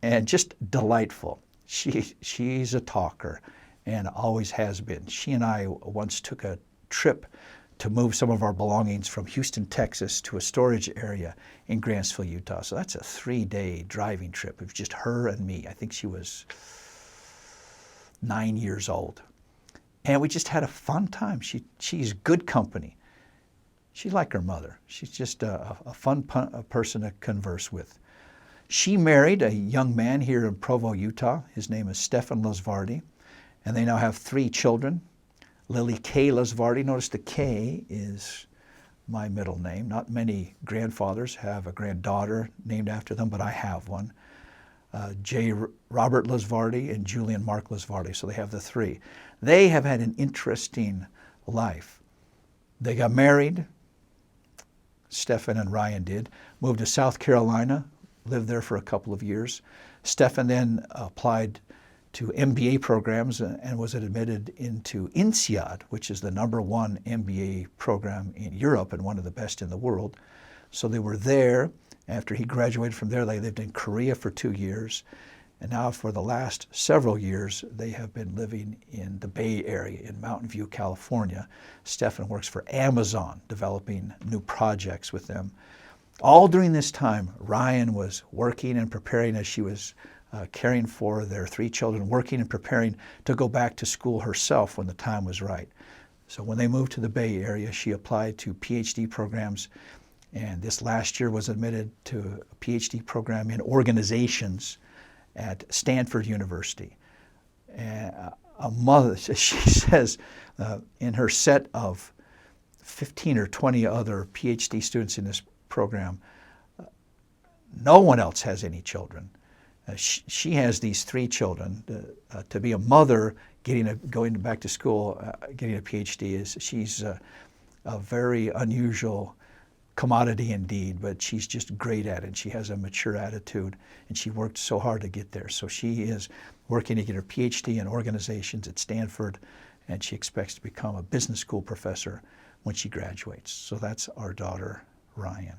and just delightful. She's a talker and always has been. She and I once took a trip to move some of our belongings from Houston, Texas to a storage area in Grantsville, Utah. So that's a 3-day driving trip. It was just her and me. I think she was 9 years old. And we just had a fun time. She's good company. She's like her mother. She's just a fun person to converse with. She married a young man here in Provo, Utah. His name is Stefan Lasvardi. And they now have 3 children. Lily K. Lasvardi. Notice the K is my middle name. Not many grandfathers have a granddaughter named after them, but I have one. J. Robert Lasvardi and Julian Mark Lasvardi. So they have the 3. They have had an interesting life. They got married, Stefan and Ryan did, moved to South Carolina, lived there for a couple of years. Stefan then applied to MBA programs and was admitted into INSEAD, which is the #1 MBA program in Europe and one of the best in the world. So they were there. After he graduated from there, they lived in Korea for 2 years. And now for the last several years, they have been living in the Bay Area in Mountain View, California. Stefan works for Amazon, developing new projects with them. All during this time, Ryan was working and preparing as she was caring for their 3 children, working and preparing to go back to school herself when the time was right. So when they moved to the Bay Area, she applied to PhD programs, and this last year was admitted to a PhD program in organizations at Stanford University. A mother, she says, in her set of 15 or 20 other PhD students in this program, no one else has any children. She has these 3 children. To be a mother, going back to school, getting a PhD, she's a very unusual commodity indeed, but she's just great at it. She has a mature attitude, and she worked so hard to get there. So she is working to get her PhD in organizations at Stanford, and she expects to become a business school professor when she graduates. So that's our daughter, Ryan.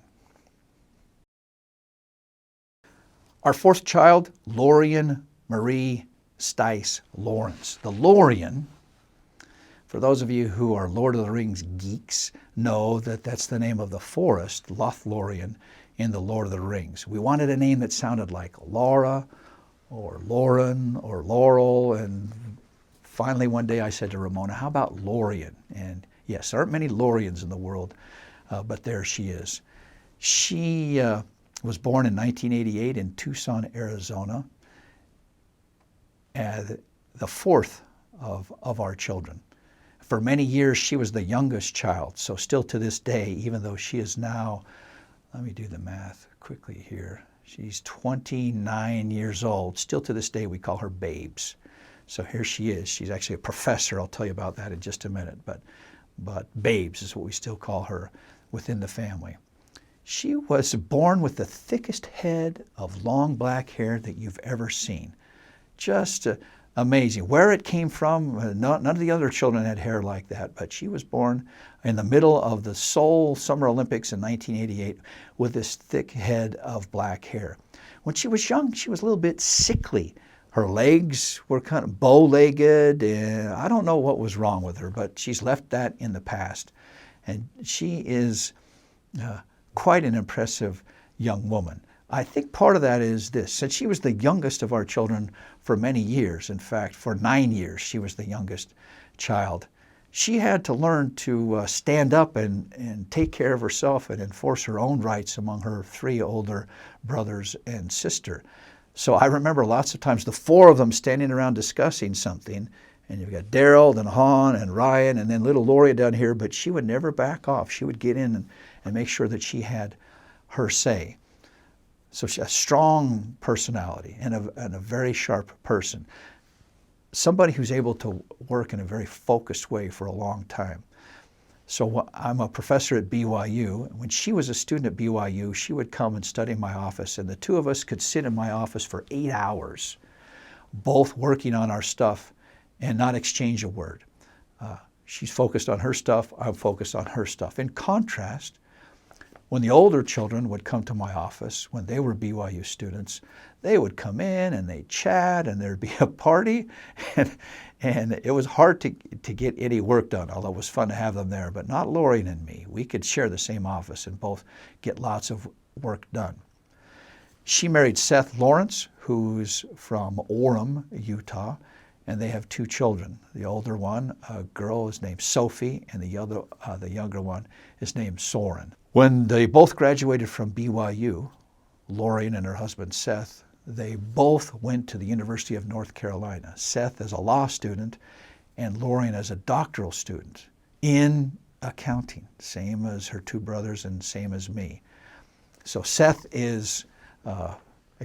Our 4th child, Lorian Marie Stice Lawrence. The Lorian, for those of you who are Lord of the Rings geeks, know that that's the name of the forest, Lothlorien, in the Lord of the Rings. We wanted a name that sounded like Laura or Lauren or Laurel, and finally one day I said to Ramona, how about Lorian? And yes, there aren't many Lorians in the world, but there she is. She was born in 1988 in Tucson, Arizona, and the 4th of our children. For many years, she was the youngest child, so still to this day, even though she is now, let me do the math quickly here, she's 29 years old, still to this day we call her Babes. So here she is. She's actually a professor. I'll tell you about that in just a minute, but Babes is what we still call her within the family. She was born with the thickest head of long black hair that you've ever seen. Just amazing. Where it came from, none of the other children had hair like that, but she was born in the middle of the Seoul Summer Olympics in 1988 with this thick head of black hair. When she was young, she was a little bit sickly. Her legs were kind of bow-legged, and I don't know what was wrong with her, but she's left that in the past. And she is quite an impressive young woman. I think part of that is this. Since she was the youngest of our children for many years, in fact, for 9 years, she was the youngest child, she had to learn to stand up and take care of herself and enforce her own rights among her 3 older brothers and sister. So I remember lots of times the 4 of them standing around discussing something, and you've got Daryl and Han and Ryan and then little Lori down here, but she would never back off. She would get in and make sure that she had her say. So she's a strong personality and a very sharp person. Somebody who's able to work in a very focused way for a long time. So I'm a professor at BYU. When she was a student at BYU, she would come and study in my office, and the 2 of us could sit in my office for 8 hours, both working on our stuff and not exchange a word. She's focused on her stuff, I'm focused on her stuff. In contrast, when the older children would come to my office, when they were BYU students, they would come in and they'd chat and there'd be a party, and it was hard to get any work done, although it was fun to have them there, but not Lori and me. We could share the same office and both get lots of work done. She married Seth Lawrence, who's from Orem, Utah, and they have 2 children. The older one, a girl, is named Sophie, and the younger one is named Soren. When they both graduated from BYU, Lorian and her husband Seth, they both went to the University of North Carolina. Seth as a law student and Lorian as a doctoral student in accounting, same as her 2 brothers and same as me. So Seth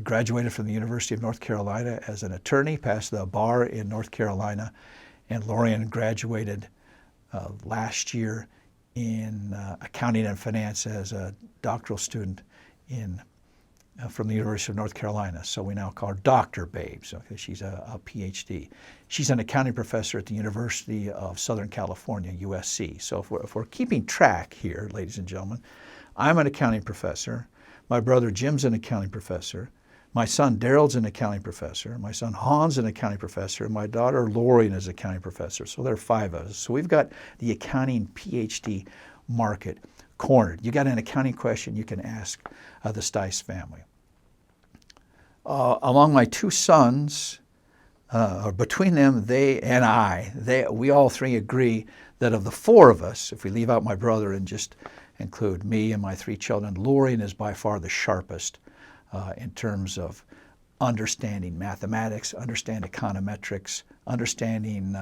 graduated from the University of North Carolina as an attorney, passed the bar in North Carolina, and Lorian graduated last year in accounting and finance as a doctoral student from the University of North Carolina. So we now call her Dr. Babes. Okay, she's a PhD. She's an accounting professor at the University of Southern California, USC. So if we're keeping track here, ladies and gentlemen, I'm an accounting professor. My brother Jim's an accounting professor. My son Daryl's an accounting professor. My son Han's an accounting professor. And my daughter Lorian is an accounting professor. So there are 5 of us. So we've got the accounting PhD market cornered. You got an accounting question, you can ask the Stice family. Among my 2 sons, or between them, they and we all 3 agree that of the 4 of us, if we leave out my brother and just include me and my 3 children, Lorian is by far the sharpest in terms of understanding mathematics, understanding econometrics, understanding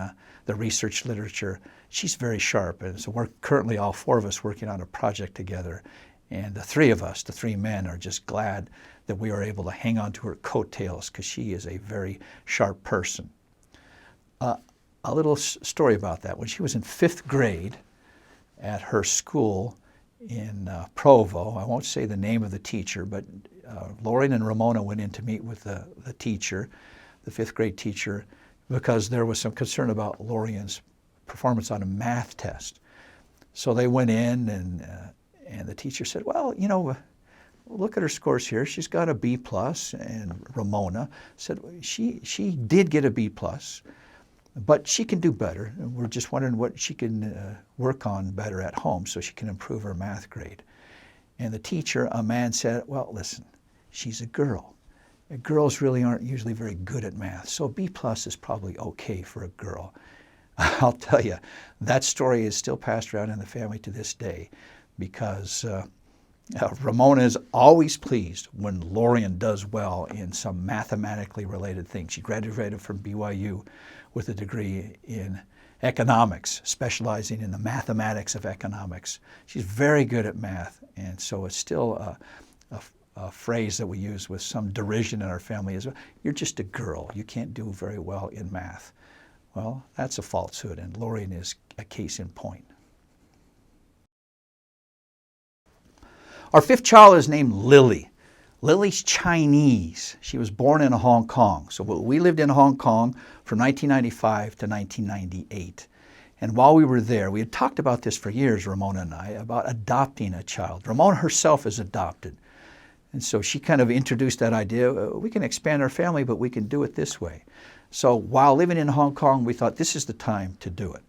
the research literature. She's very sharp, and so we're currently all 4 of us working on a project together, And the three of us, the three men, are just glad that we were able to hang on to her coattails because she is a very sharp person. A little story about that. When she was in 5th grade at her school in Provo, I won't say the name of the teacher, but Lorraine and Ramona went in to meet with the teacher, the 5th grade teacher, because there was some concern about Lorian's performance on a math test. So they went in, and the teacher said, well, you know, look at her scores here. She's got a B+, and Ramona said she did get a B+, but she can do better. And we're just wondering what she can work on better at home so she can improve her math grade. And the teacher, a man, said, well, listen, she's a girl. Girls really aren't usually very good at math, so B+ is probably okay for a girl. I'll tell you, that story is still passed around in the family to this day because Ramona is always pleased when Lorian does well in some mathematically related thing. She graduated from BYU with a degree in economics, specializing in the mathematics of economics. She's very good at math, and so it's still a phrase that we use with some derision in our family is, you're just a girl, you can't do very well in math. Well, that's a falsehood, and Lorian is a case in point. Our 5th child is named Lily. Lily's Chinese. She was born in Hong Kong. So we lived in Hong Kong from 1995 to 1998. And while we were there, we had talked about this for years, Ramona and I, about adopting a child. Ramona herself is adopted. And so she kind of introduced that idea, we can expand our family, but we can do it this way. So while living in Hong Kong, we thought this is the time to do it.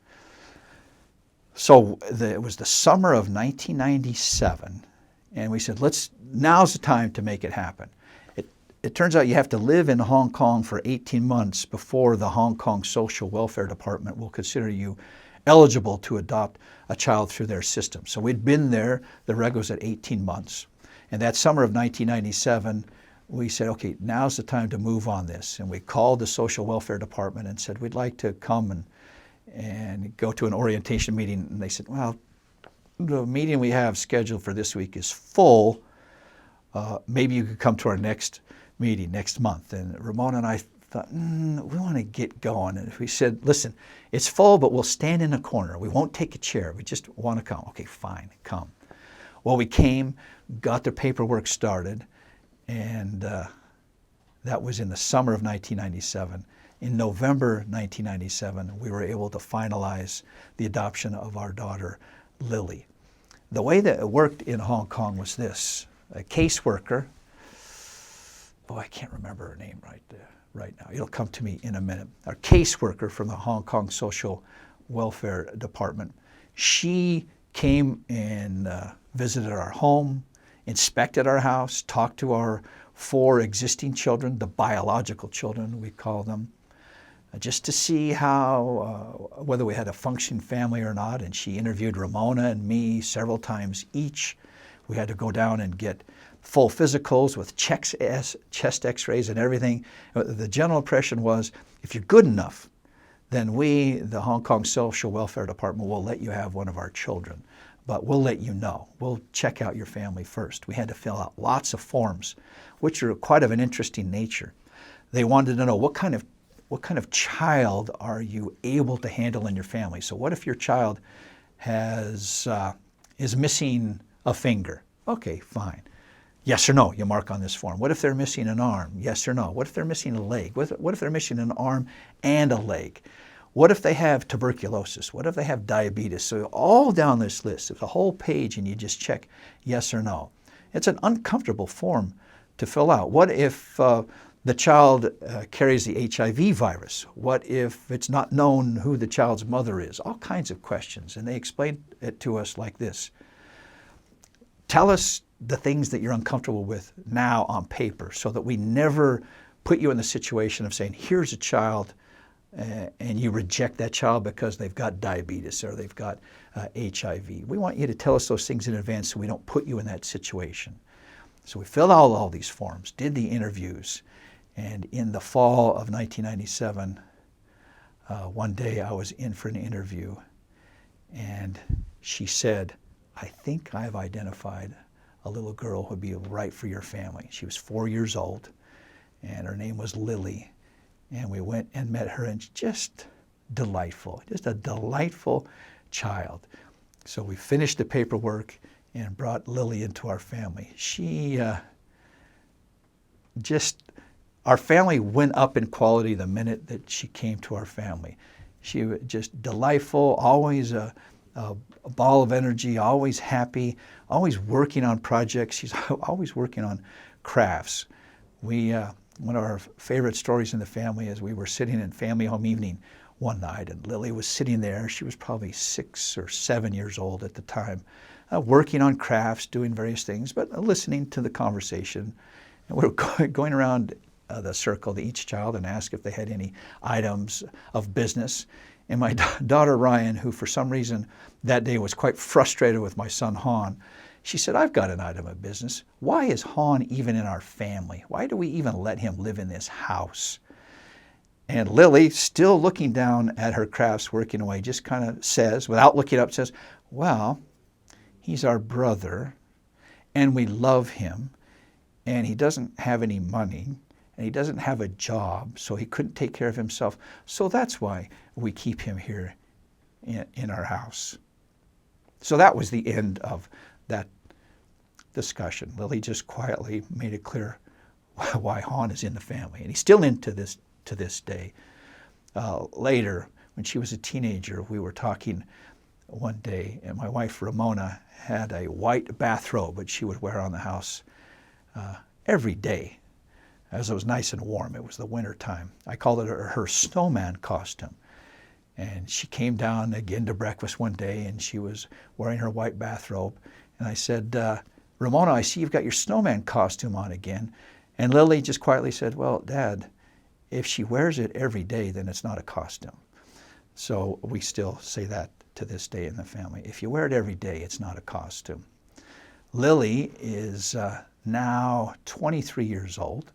So it was the summer of 1997, and we said, now's the time to make it happen. It turns out you have to live in Hong Kong for 18 months before the Hong Kong Social Welfare Department will consider you eligible to adopt a child through their system. So we'd been there, the reg was at 18 months. And that summer of 1997, we said, okay, now's the time to move on this. And we called the Social Welfare Department and said, we'd like to come and go to an orientation meeting. And they said, well, the meeting we have scheduled for this week is full. Maybe you could come to our next meeting next month. And Ramona and I thought, we want to get going. And we said, listen, it's full, but we'll stand in a corner. We won't take a chair. We just want to come. Okay, fine, come. Well, we came, got the paperwork started, and that was in the summer of 1997. In November 1997, we were able to finalize the adoption of our daughter, Lily. The way that it worked in Hong Kong was this. A caseworker, I can't remember her name right now. It'll come to me in a minute. Our caseworker from the Hong Kong Social Welfare Department, she came and visited our home, inspected our house, talked to our 4 existing children, the biological children we call them, just to see how, whether we had a functioning family or not. And she interviewed Ramona and me several times each. We had to go down and get full physicals with chest x-rays and everything. The general impression was, if you're good enough, then we, the Hong Kong Social Welfare Department, will let you have one of our children. But we'll let you know. We'll check out your family first. We had to fill out lots of forms, which are quite of an interesting nature. They wanted to know what kind of child are you able to handle in your family? So what if your child is missing a finger? Okay, fine. Yes or no, you mark on this form. What if they're missing an arm? Yes or no. What if they're missing a leg? What if they're missing an arm and a leg? What if they have tuberculosis? What if they have diabetes? So all down this list, it's a whole page and you just check yes or no. It's an uncomfortable form to fill out. What if the child carries the HIV virus? What if it's not known who the child's mother is? All kinds of questions. And they explained it to us like this. Tell us the things that you're uncomfortable with now on paper so that we never put you in the situation of saying, here's a child, and you reject that child because they've got diabetes or they've got HIV. We want you to tell us those things in advance so we don't put you in that situation. So we filled out all these forms, did the interviews, and in the fall of 1997, one day I was in for an interview, and she said, I think I've identified a little girl who would be right for your family. She was 4 years old, and her name was Lily. And we went and met her, and just delightful, just a delightful child. So we finished the paperwork and brought Lily into our family. She our family went up in quality the minute that she came to our family. She was just delightful, always a ball of energy, always happy, always working on projects. She's always working on crafts. One of our favorite stories in the family is we were sitting in family home evening one night, and Lily was sitting there. She was probably 6 or 7 years old at the time, working on crafts, doing various things, but listening to the conversation. And we were going around the circle to each child and ask if they had any items of business. And my daughter Ryan, who for some reason that day was quite frustrated with my son Han, she said, "I've got an item of business. Why is Han even in our family? Why do we even let him live in this house?" And Lily, still looking down at her crafts, working away, just kind of says, without looking up, says, "Well, he's our brother, and we love him, and he doesn't have any money, and he doesn't have a job, so he couldn't take care of himself. So that's why we keep him here in our house." So that was the end of that discussion. Lily just quietly made it clear why Han is in the family, and he's still into this to this day. Later, when she was a teenager, we were talking one day, and my wife Ramona had a white bathrobe that she would wear on the house every day, as it was nice and warm. It was the winter time. I called it her snowman costume. And she came down again to breakfast one day, and she was wearing her white bathrobe. And I said, "Ramona, I see you've got your snowman costume on again." And Lily just quietly said, "Well, Dad, if she wears it every day, then it's not a costume." So we still say that to this day in the family. If you wear it every day, it's not a costume. Lily is now 23 years old.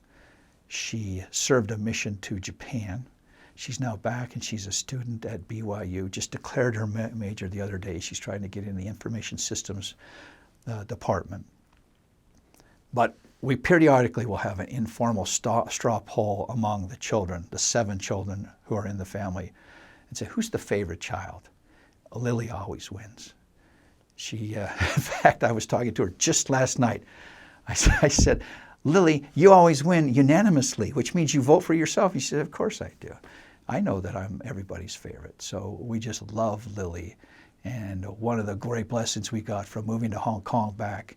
She served a mission to Japan. She's now back, and she's a student at BYU, just declared her major the other day. She's trying to get in the information systems department. But we periodically will have an informal straw poll among the children, the 7 children who are in the family, and say, who's the favorite child? Lily always wins. She, in fact, I was talking to her just last night. I said, "Lily, you always win unanimously, which means you vote for yourself." She said, "Of course I do. I know that I'm everybody's favorite." So we just love Lily. And one of the great blessings we got from moving to Hong Kong back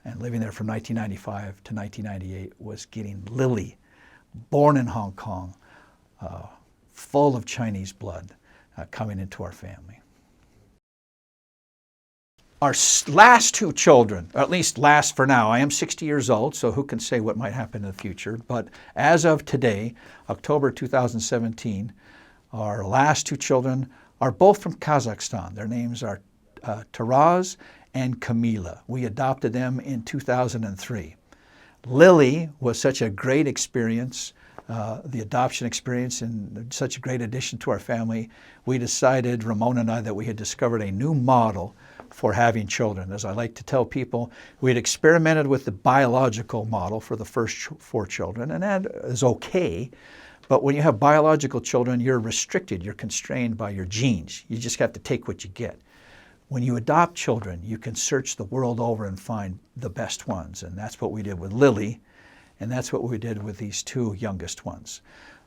and living there from 1995 to 1998 was getting Lily, born in Hong Kong, full of Chinese blood, coming into our family. Our last 2 children, or at least last for now, I am 60 years old, so who can say what might happen in the future, but as of today, October 2017, our last 2 children are both from Kazakhstan. Their names are Taraz and Kamila. We adopted them in 2003. Lily was such a great experience, the adoption experience, and such a great addition to our family. We decided, Ramona and I, that we had discovered a new model for having children. As I like to tell people, we had experimented with the biological model for the first 4 children, and that is okay. But when you have biological children, you're restricted, you're constrained by your genes. You just have to take what you get. When you adopt children, you can search the world over and find the best ones. And that's what we did with Lily, and that's what we did with these 2 youngest ones.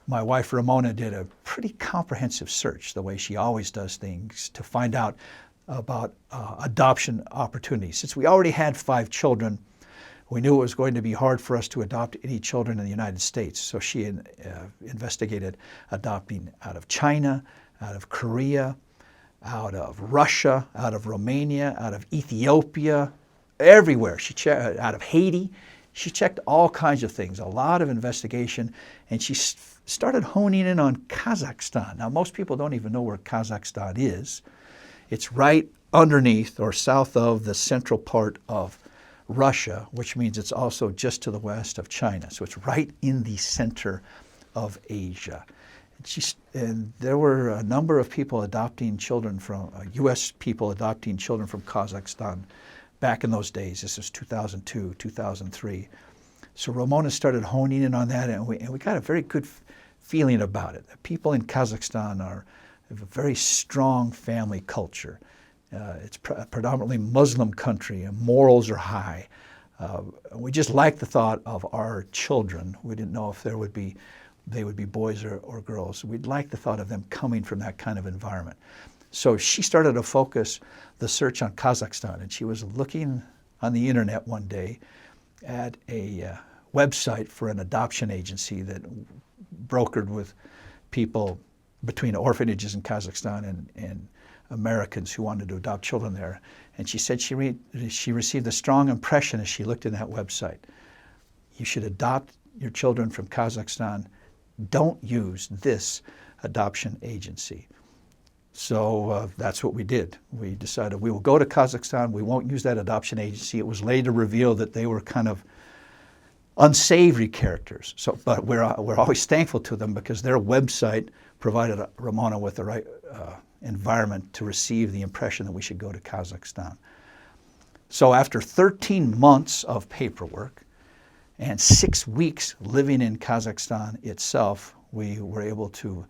My wife Ramona did a pretty comprehensive search, the way she always does things, to find out about adoption opportunities. Since we already had 5 children, we knew it was going to be hard for us to adopt any children in the United States. So she investigated adopting out of China, out of Korea, out of Russia, out of Romania, out of Ethiopia, everywhere. She checked out of Haiti. She checked all kinds of things, a lot of investigation, and she started honing in on Kazakhstan. Now, most people don't even know where Kazakhstan is. It's right underneath or south of the central part of Russia, which means it's also just to the west of China. So it's right in the center of Asia. And there were a number of people adopting children from, U.S. people adopting children from Kazakhstan back in those days. This was 2002, 2003. So Ramona started honing in on that, and we got a very good feeling about it. The people in Kazakhstan have a very strong family culture. It's a predominantly Muslim country, and morals are high. We just liked the thought of our children. We didn't know if they would be boys or girls. We'd like the thought of them coming from that kind of environment. So she started to focus the search on Kazakhstan, and she was looking on the internet one day at a website for an adoption agency that brokered with people between orphanages in Kazakhstan and Americans who wanted to adopt children there. And she said she received a strong impression as she looked at that website. You should adopt your children from Kazakhstan. Don't use this adoption agency. So that's what we did. We decided we will go to Kazakhstan. We won't use that adoption agency. It was later revealed that they were kind of unsavory characters. So, but we're always thankful to them because their website provided Ramona with the right environment to receive the impression that we should go to Kazakhstan. So after 13 months of paperwork and 6 weeks living in Kazakhstan itself, we were able to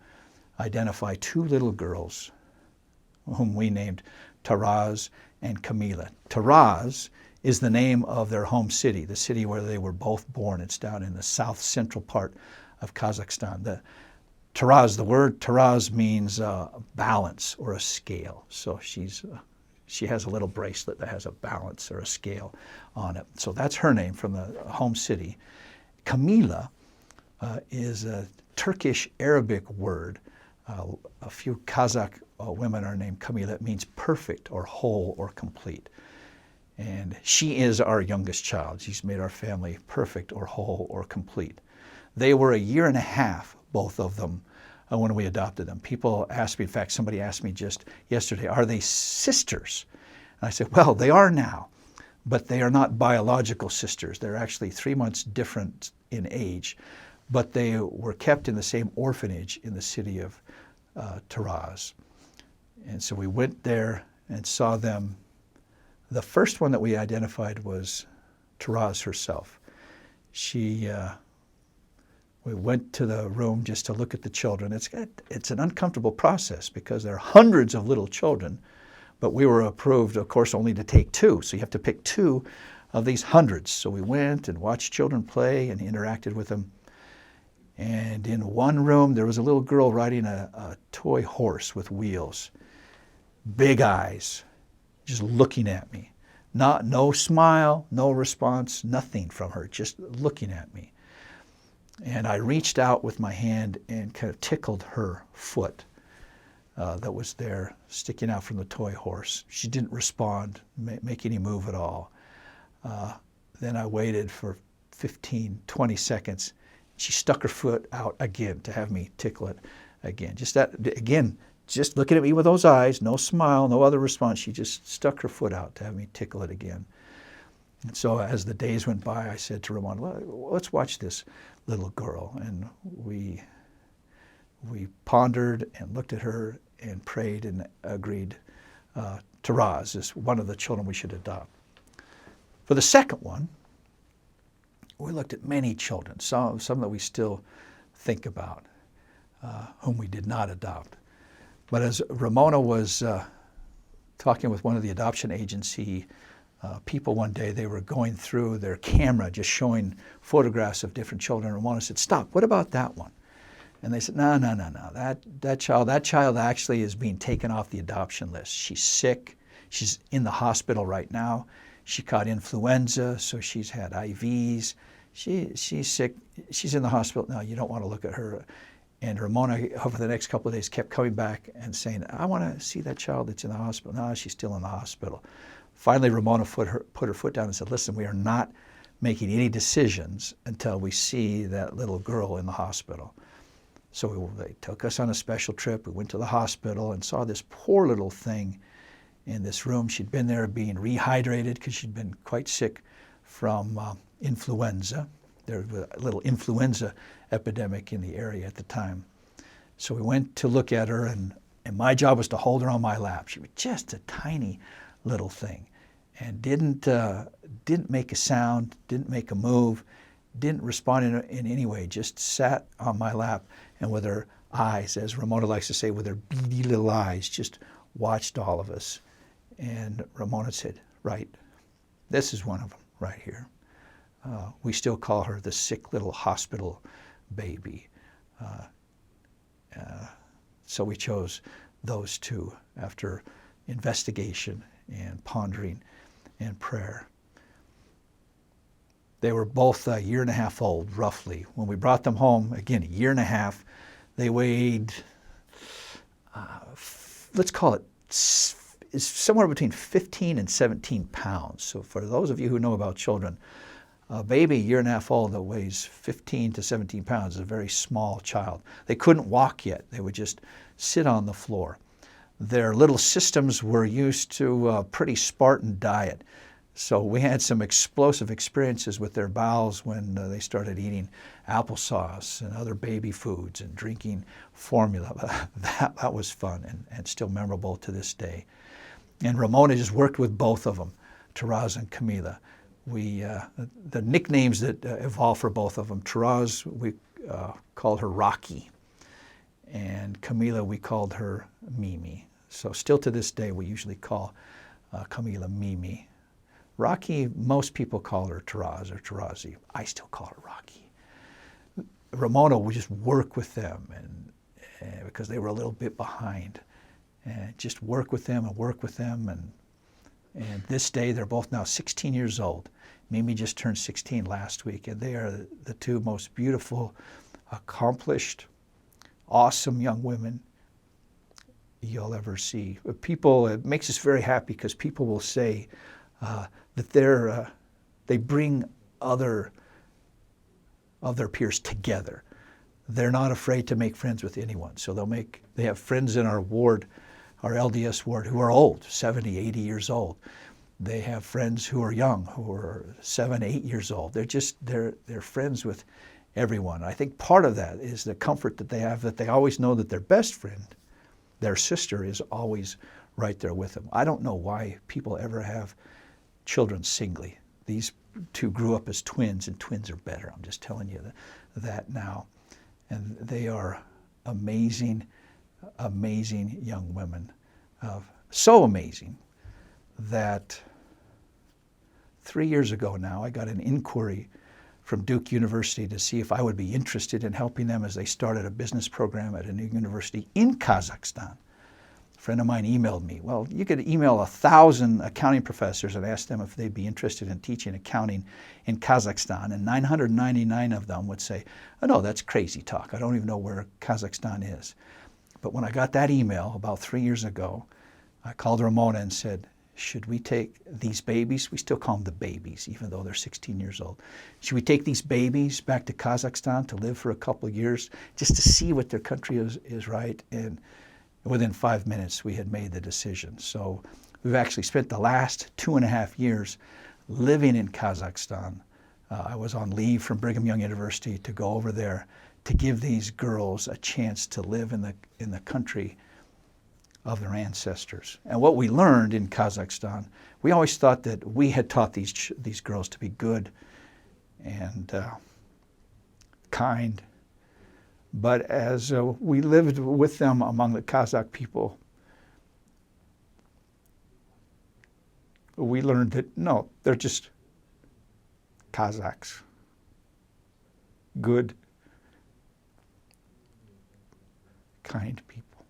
identify 2 little girls whom we named Taraz and Kamila. Taraz is the name of their home city, the city where they were both born. It's down in the south central part of Kazakhstan. The word Taraz means balance or a scale. So she has a little bracelet that has a balance or a scale on it. So that's her name from the home city. Kamila is a Turkish Arabic word. A few Kazakh women are named Kamila. It means perfect or whole or complete. And she is our youngest child. She's made our family perfect or whole or complete. They were 1.5 years, both of them, when we adopted them. People asked me, in fact, somebody asked me just yesterday, are they sisters? And I said, well, they are now, but they are not biological sisters. They're actually 3 months different in age, but they were kept in the same orphanage in the city of Taraz. And so we went there and saw them. The first one that we identified was Taraz herself. We went to the room just to look at the children. It's an uncomfortable process because there are hundreds of little children, but we were approved, of course, only to take 2. So you have to pick 2 of these hundreds. So we went and watched children play and interacted with them. And in one room, there was a little girl riding a toy horse with wheels, big eyes, just looking at me. No smile, no response, nothing from her, just looking at me. And I reached out with my hand and kind of tickled her foot that was there sticking out from the toy horse. She didn't respond, make any move at all. Then I waited for 15, 20 seconds. She stuck her foot out again to have me tickle it again. Just looking at me with those eyes, no smile, no other response. She just stuck her foot out to have me tickle it again. And so as the days went by, I said to Ramona, well, let's watch this little girl. And we pondered and looked at her and prayed and agreed Taraz is one of the children we should adopt. For the second one, we looked at many children, some that we still think about, whom we did not adopt. But as Ramona was talking with one of the adoption agency people one day, they were going through their camera, just showing photographs of different children. Ramona said, stop, what about that one? And they said, no, that child actually is being taken off the adoption list. She's sick, she's in the hospital right now. She caught influenza, so she's had IVs. She's sick, she's in the hospital. No, you don't want to look at her. And Ramona, over the next couple of days, kept coming back and saying, I want to see that child that's in the hospital. No, she's still in the hospital. Finally, Ramona put her foot down and said, listen, we are not making any decisions until we see that little girl in the hospital. So they took us on a special trip. We went to the hospital and saw this poor little thing in this room. She'd been there being rehydrated because she'd been quite sick from influenza. There was a little influenza epidemic in the area at the time. So we went to look at her, and my job was to hold her on my lap. She was just a tiny little thing. and didn't make a sound, didn't make a move, didn't respond in any way, just sat on my lap and with her eyes, as Ramona likes to say, with her beady little eyes, just watched all of us. And Ramona said, right, this is one of them right here. We still call her the sick little hospital baby. So we chose those two after investigation and pondering and prayer. They were both a year and a half old, roughly. When we brought them home, again, a year and a half, they weighed, let's call it, is somewhere between 15 and 17 pounds. So for those of you who know about children, a baby a year and a half old that weighs 15 to 17 pounds is a very small child. They couldn't walk yet. They would just sit on the floor. Their little systems were used to a pretty Spartan diet. So we had some explosive experiences with their bowels when they started eating applesauce and other baby foods and drinking formula. That was fun and still memorable to this day. And Ramona just worked with both of them, Taraz and Camila. The nicknames that evolved for both of them, Taraz, we called her Rocky, and Camila, we called her Mimi. So still to this day, we usually call Camila Mimi. Rocky, most people call her Taraz or Tarazi. I still call her Rocky. Ramona would just work with them and because they were a little bit behind. And just work with them and work with them. And this day, they're both now 16 years old. Mimi just turned 16 last week, and they are the two most beautiful, accomplished, awesome young women you'll ever see. People, it makes us very happy because people will say that they bring other of their peers together. They're not afraid to make friends with anyone. So they have friends in our ward, our LDS ward, who are old, 70, 80 years old. They have friends who are young, who are 7, 8 years old. They're friends with everyone. I think part of that is the comfort that they have, that they always know that their best friend, their sister, is always right there with them. I don't know why people ever have children singly. These two grew up as twins, and twins are better. I'm just telling you that now. And they are amazing, amazing young women. So amazing that 3 years ago now, I got an inquiry from Duke University to see if I would be interested in helping them as they started a business program at a new university in Kazakhstan. A friend of mine emailed me, well, you could email 1,000 accounting professors and ask them if they'd be interested in teaching accounting in Kazakhstan, and 999 of them would say, oh no, that's crazy talk. I don't even know where Kazakhstan is. But when I got that email about 3 years ago, I called Ramona and said, should we take these babies, we still call them the babies, even though they're 16 years old, should we take these babies back to Kazakhstan to live for a couple of years just to see what their country is right? And within 5 minutes, we had made the decision. So we've actually spent the last 2.5 years living in Kazakhstan. I was on leave from Brigham Young University to go over there to give these girls a chance to live in the country of their ancestors. And what we learned in Kazakhstan, we always thought that we had taught these girls to be good and kind. But as we lived with them among the Kazakh people, we learned that no, they're just Kazakhs. Good, kind people.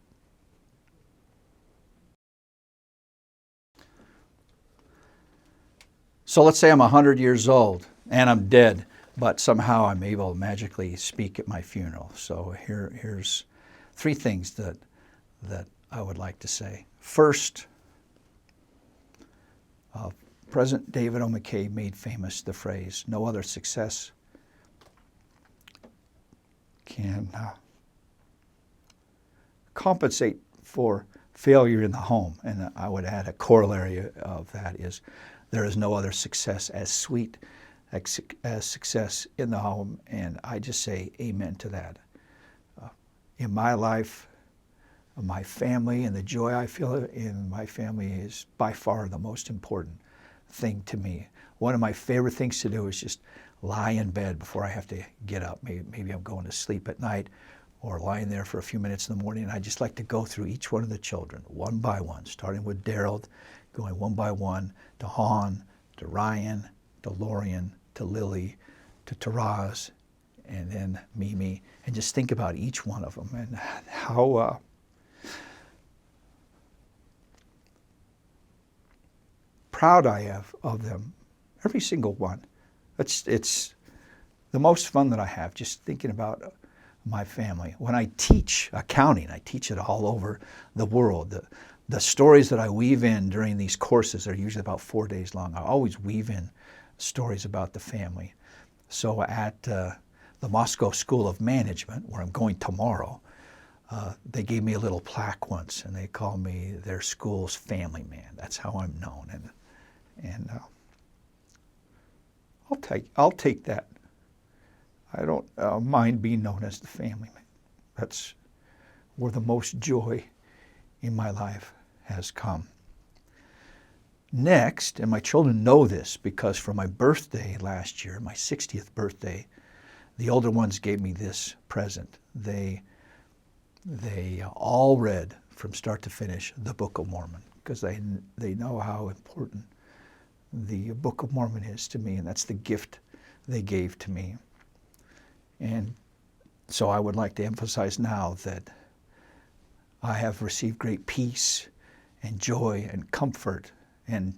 So let's say I'm 100 years old and I'm dead, but somehow I'm able to magically speak at my funeral. So here's 3 things that I would like to say. First, President David O. McKay made famous the phrase, no other success can compensate for failure in the home. And I would add a corollary of that is, there is no other success as sweet as success in the home, and I just say amen to that. In my life, my family and the joy I feel in my family is by far the most important. thing to me. One of my favorite things to do is just lie in bed before I have to get up. Maybe I'm going to sleep at night or lying there for a few minutes in the morning. And I just like to go through each one of the children, one by one, starting with Daryl, going one by one to Han, to Ryan, to Lorian, to Lily, to Taraz, and then Mimi, and just think about each one of them and how proud I am of them, every single one. It's the most fun that I have, just thinking about my family. When I teach accounting, I teach it all over the world. The stories that I weave in during these courses are usually about 4 days long. I always weave in stories about the family. So at the Moscow School of Management, where I'm going tomorrow, they gave me a little plaque once, and they call me their school's family man. That's how I'm known, and I'll take that. I don't mind being known as the family man. That's where the most joy in my life has come. Next, and my children know this because for my birthday last year, my 60th birthday, the older ones gave me this present. They all read from start to finish the Book of Mormon because they know how important the Book of Mormon is to me, and that's the gift they gave to me. And so I would like to emphasize now that I have received great peace and joy and comfort and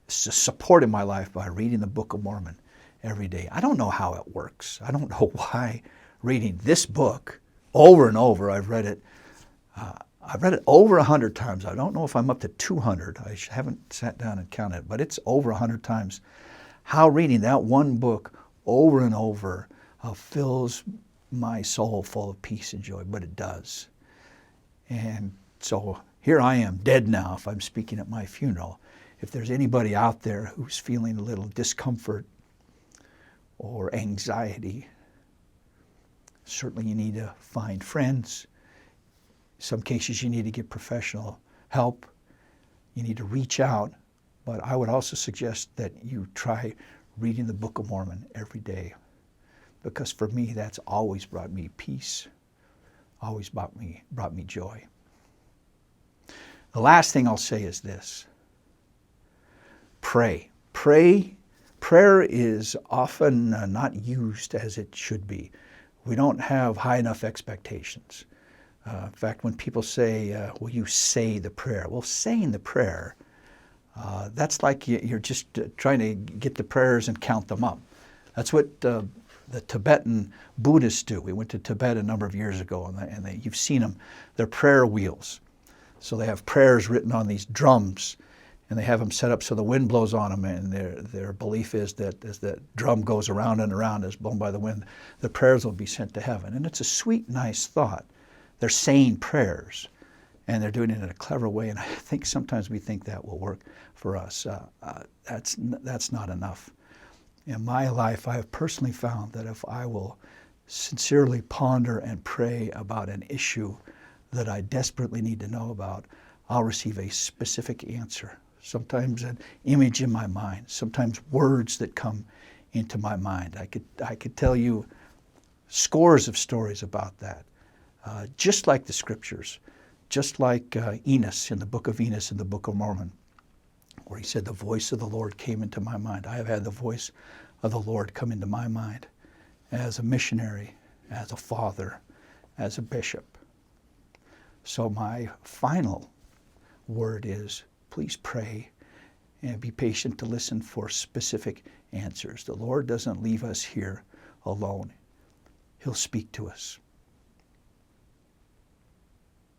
support in my life by reading the Book of Mormon every day. I don't know how it works. I don't know why reading this book over and over. I've read it over 100 times. I don't know if I'm up to 200. I haven't sat down and counted, but it's over 100 times. How reading that one book over and over fills my soul full of peace and joy, but it does. And so here I am, dead now, if I'm speaking at my funeral. If there's anybody out there who's feeling a little discomfort or anxiety, certainly you need to find friends. In some cases you need to get professional help. You need to reach out. But I would also suggest that you try reading the Book of Mormon every day, because for me that's always brought me peace, always brought me joy. The last thing I'll say is this. Pray. Prayer is often not used as it should be. We don't have high enough expectations. In fact, when people say, will you say the prayer? Well, saying the prayer, that's like you're just trying to get the prayers and count them up. That's what the Tibetan Buddhists do. We went to Tibet a number of years ago, and you've seen them. They're prayer wheels. So they have prayers written on these drums, and they have them set up so the wind blows on them, and their belief is that as the drum goes around and around as blown by the wind, the prayers will be sent to heaven. And it's a sweet, nice thought. They're saying prayers, and they're doing it in a clever way, and I think sometimes we think that will work for us. That's not enough. In my life, I have personally found that if I will sincerely ponder and pray about an issue that I desperately need to know about, I'll receive a specific answer. Sometimes an image in my mind, sometimes words that come into my mind. I could tell you scores of stories about that. Just like the scriptures, just like Enos in the book of Enos in the Book of Mormon, where he said, the voice of the Lord came into my mind. I have had the voice of the Lord come into my mind as a missionary, as a father, as a bishop. So my final word is, please pray and be patient to listen for specific answers. The Lord doesn't leave us here alone. He'll speak to us.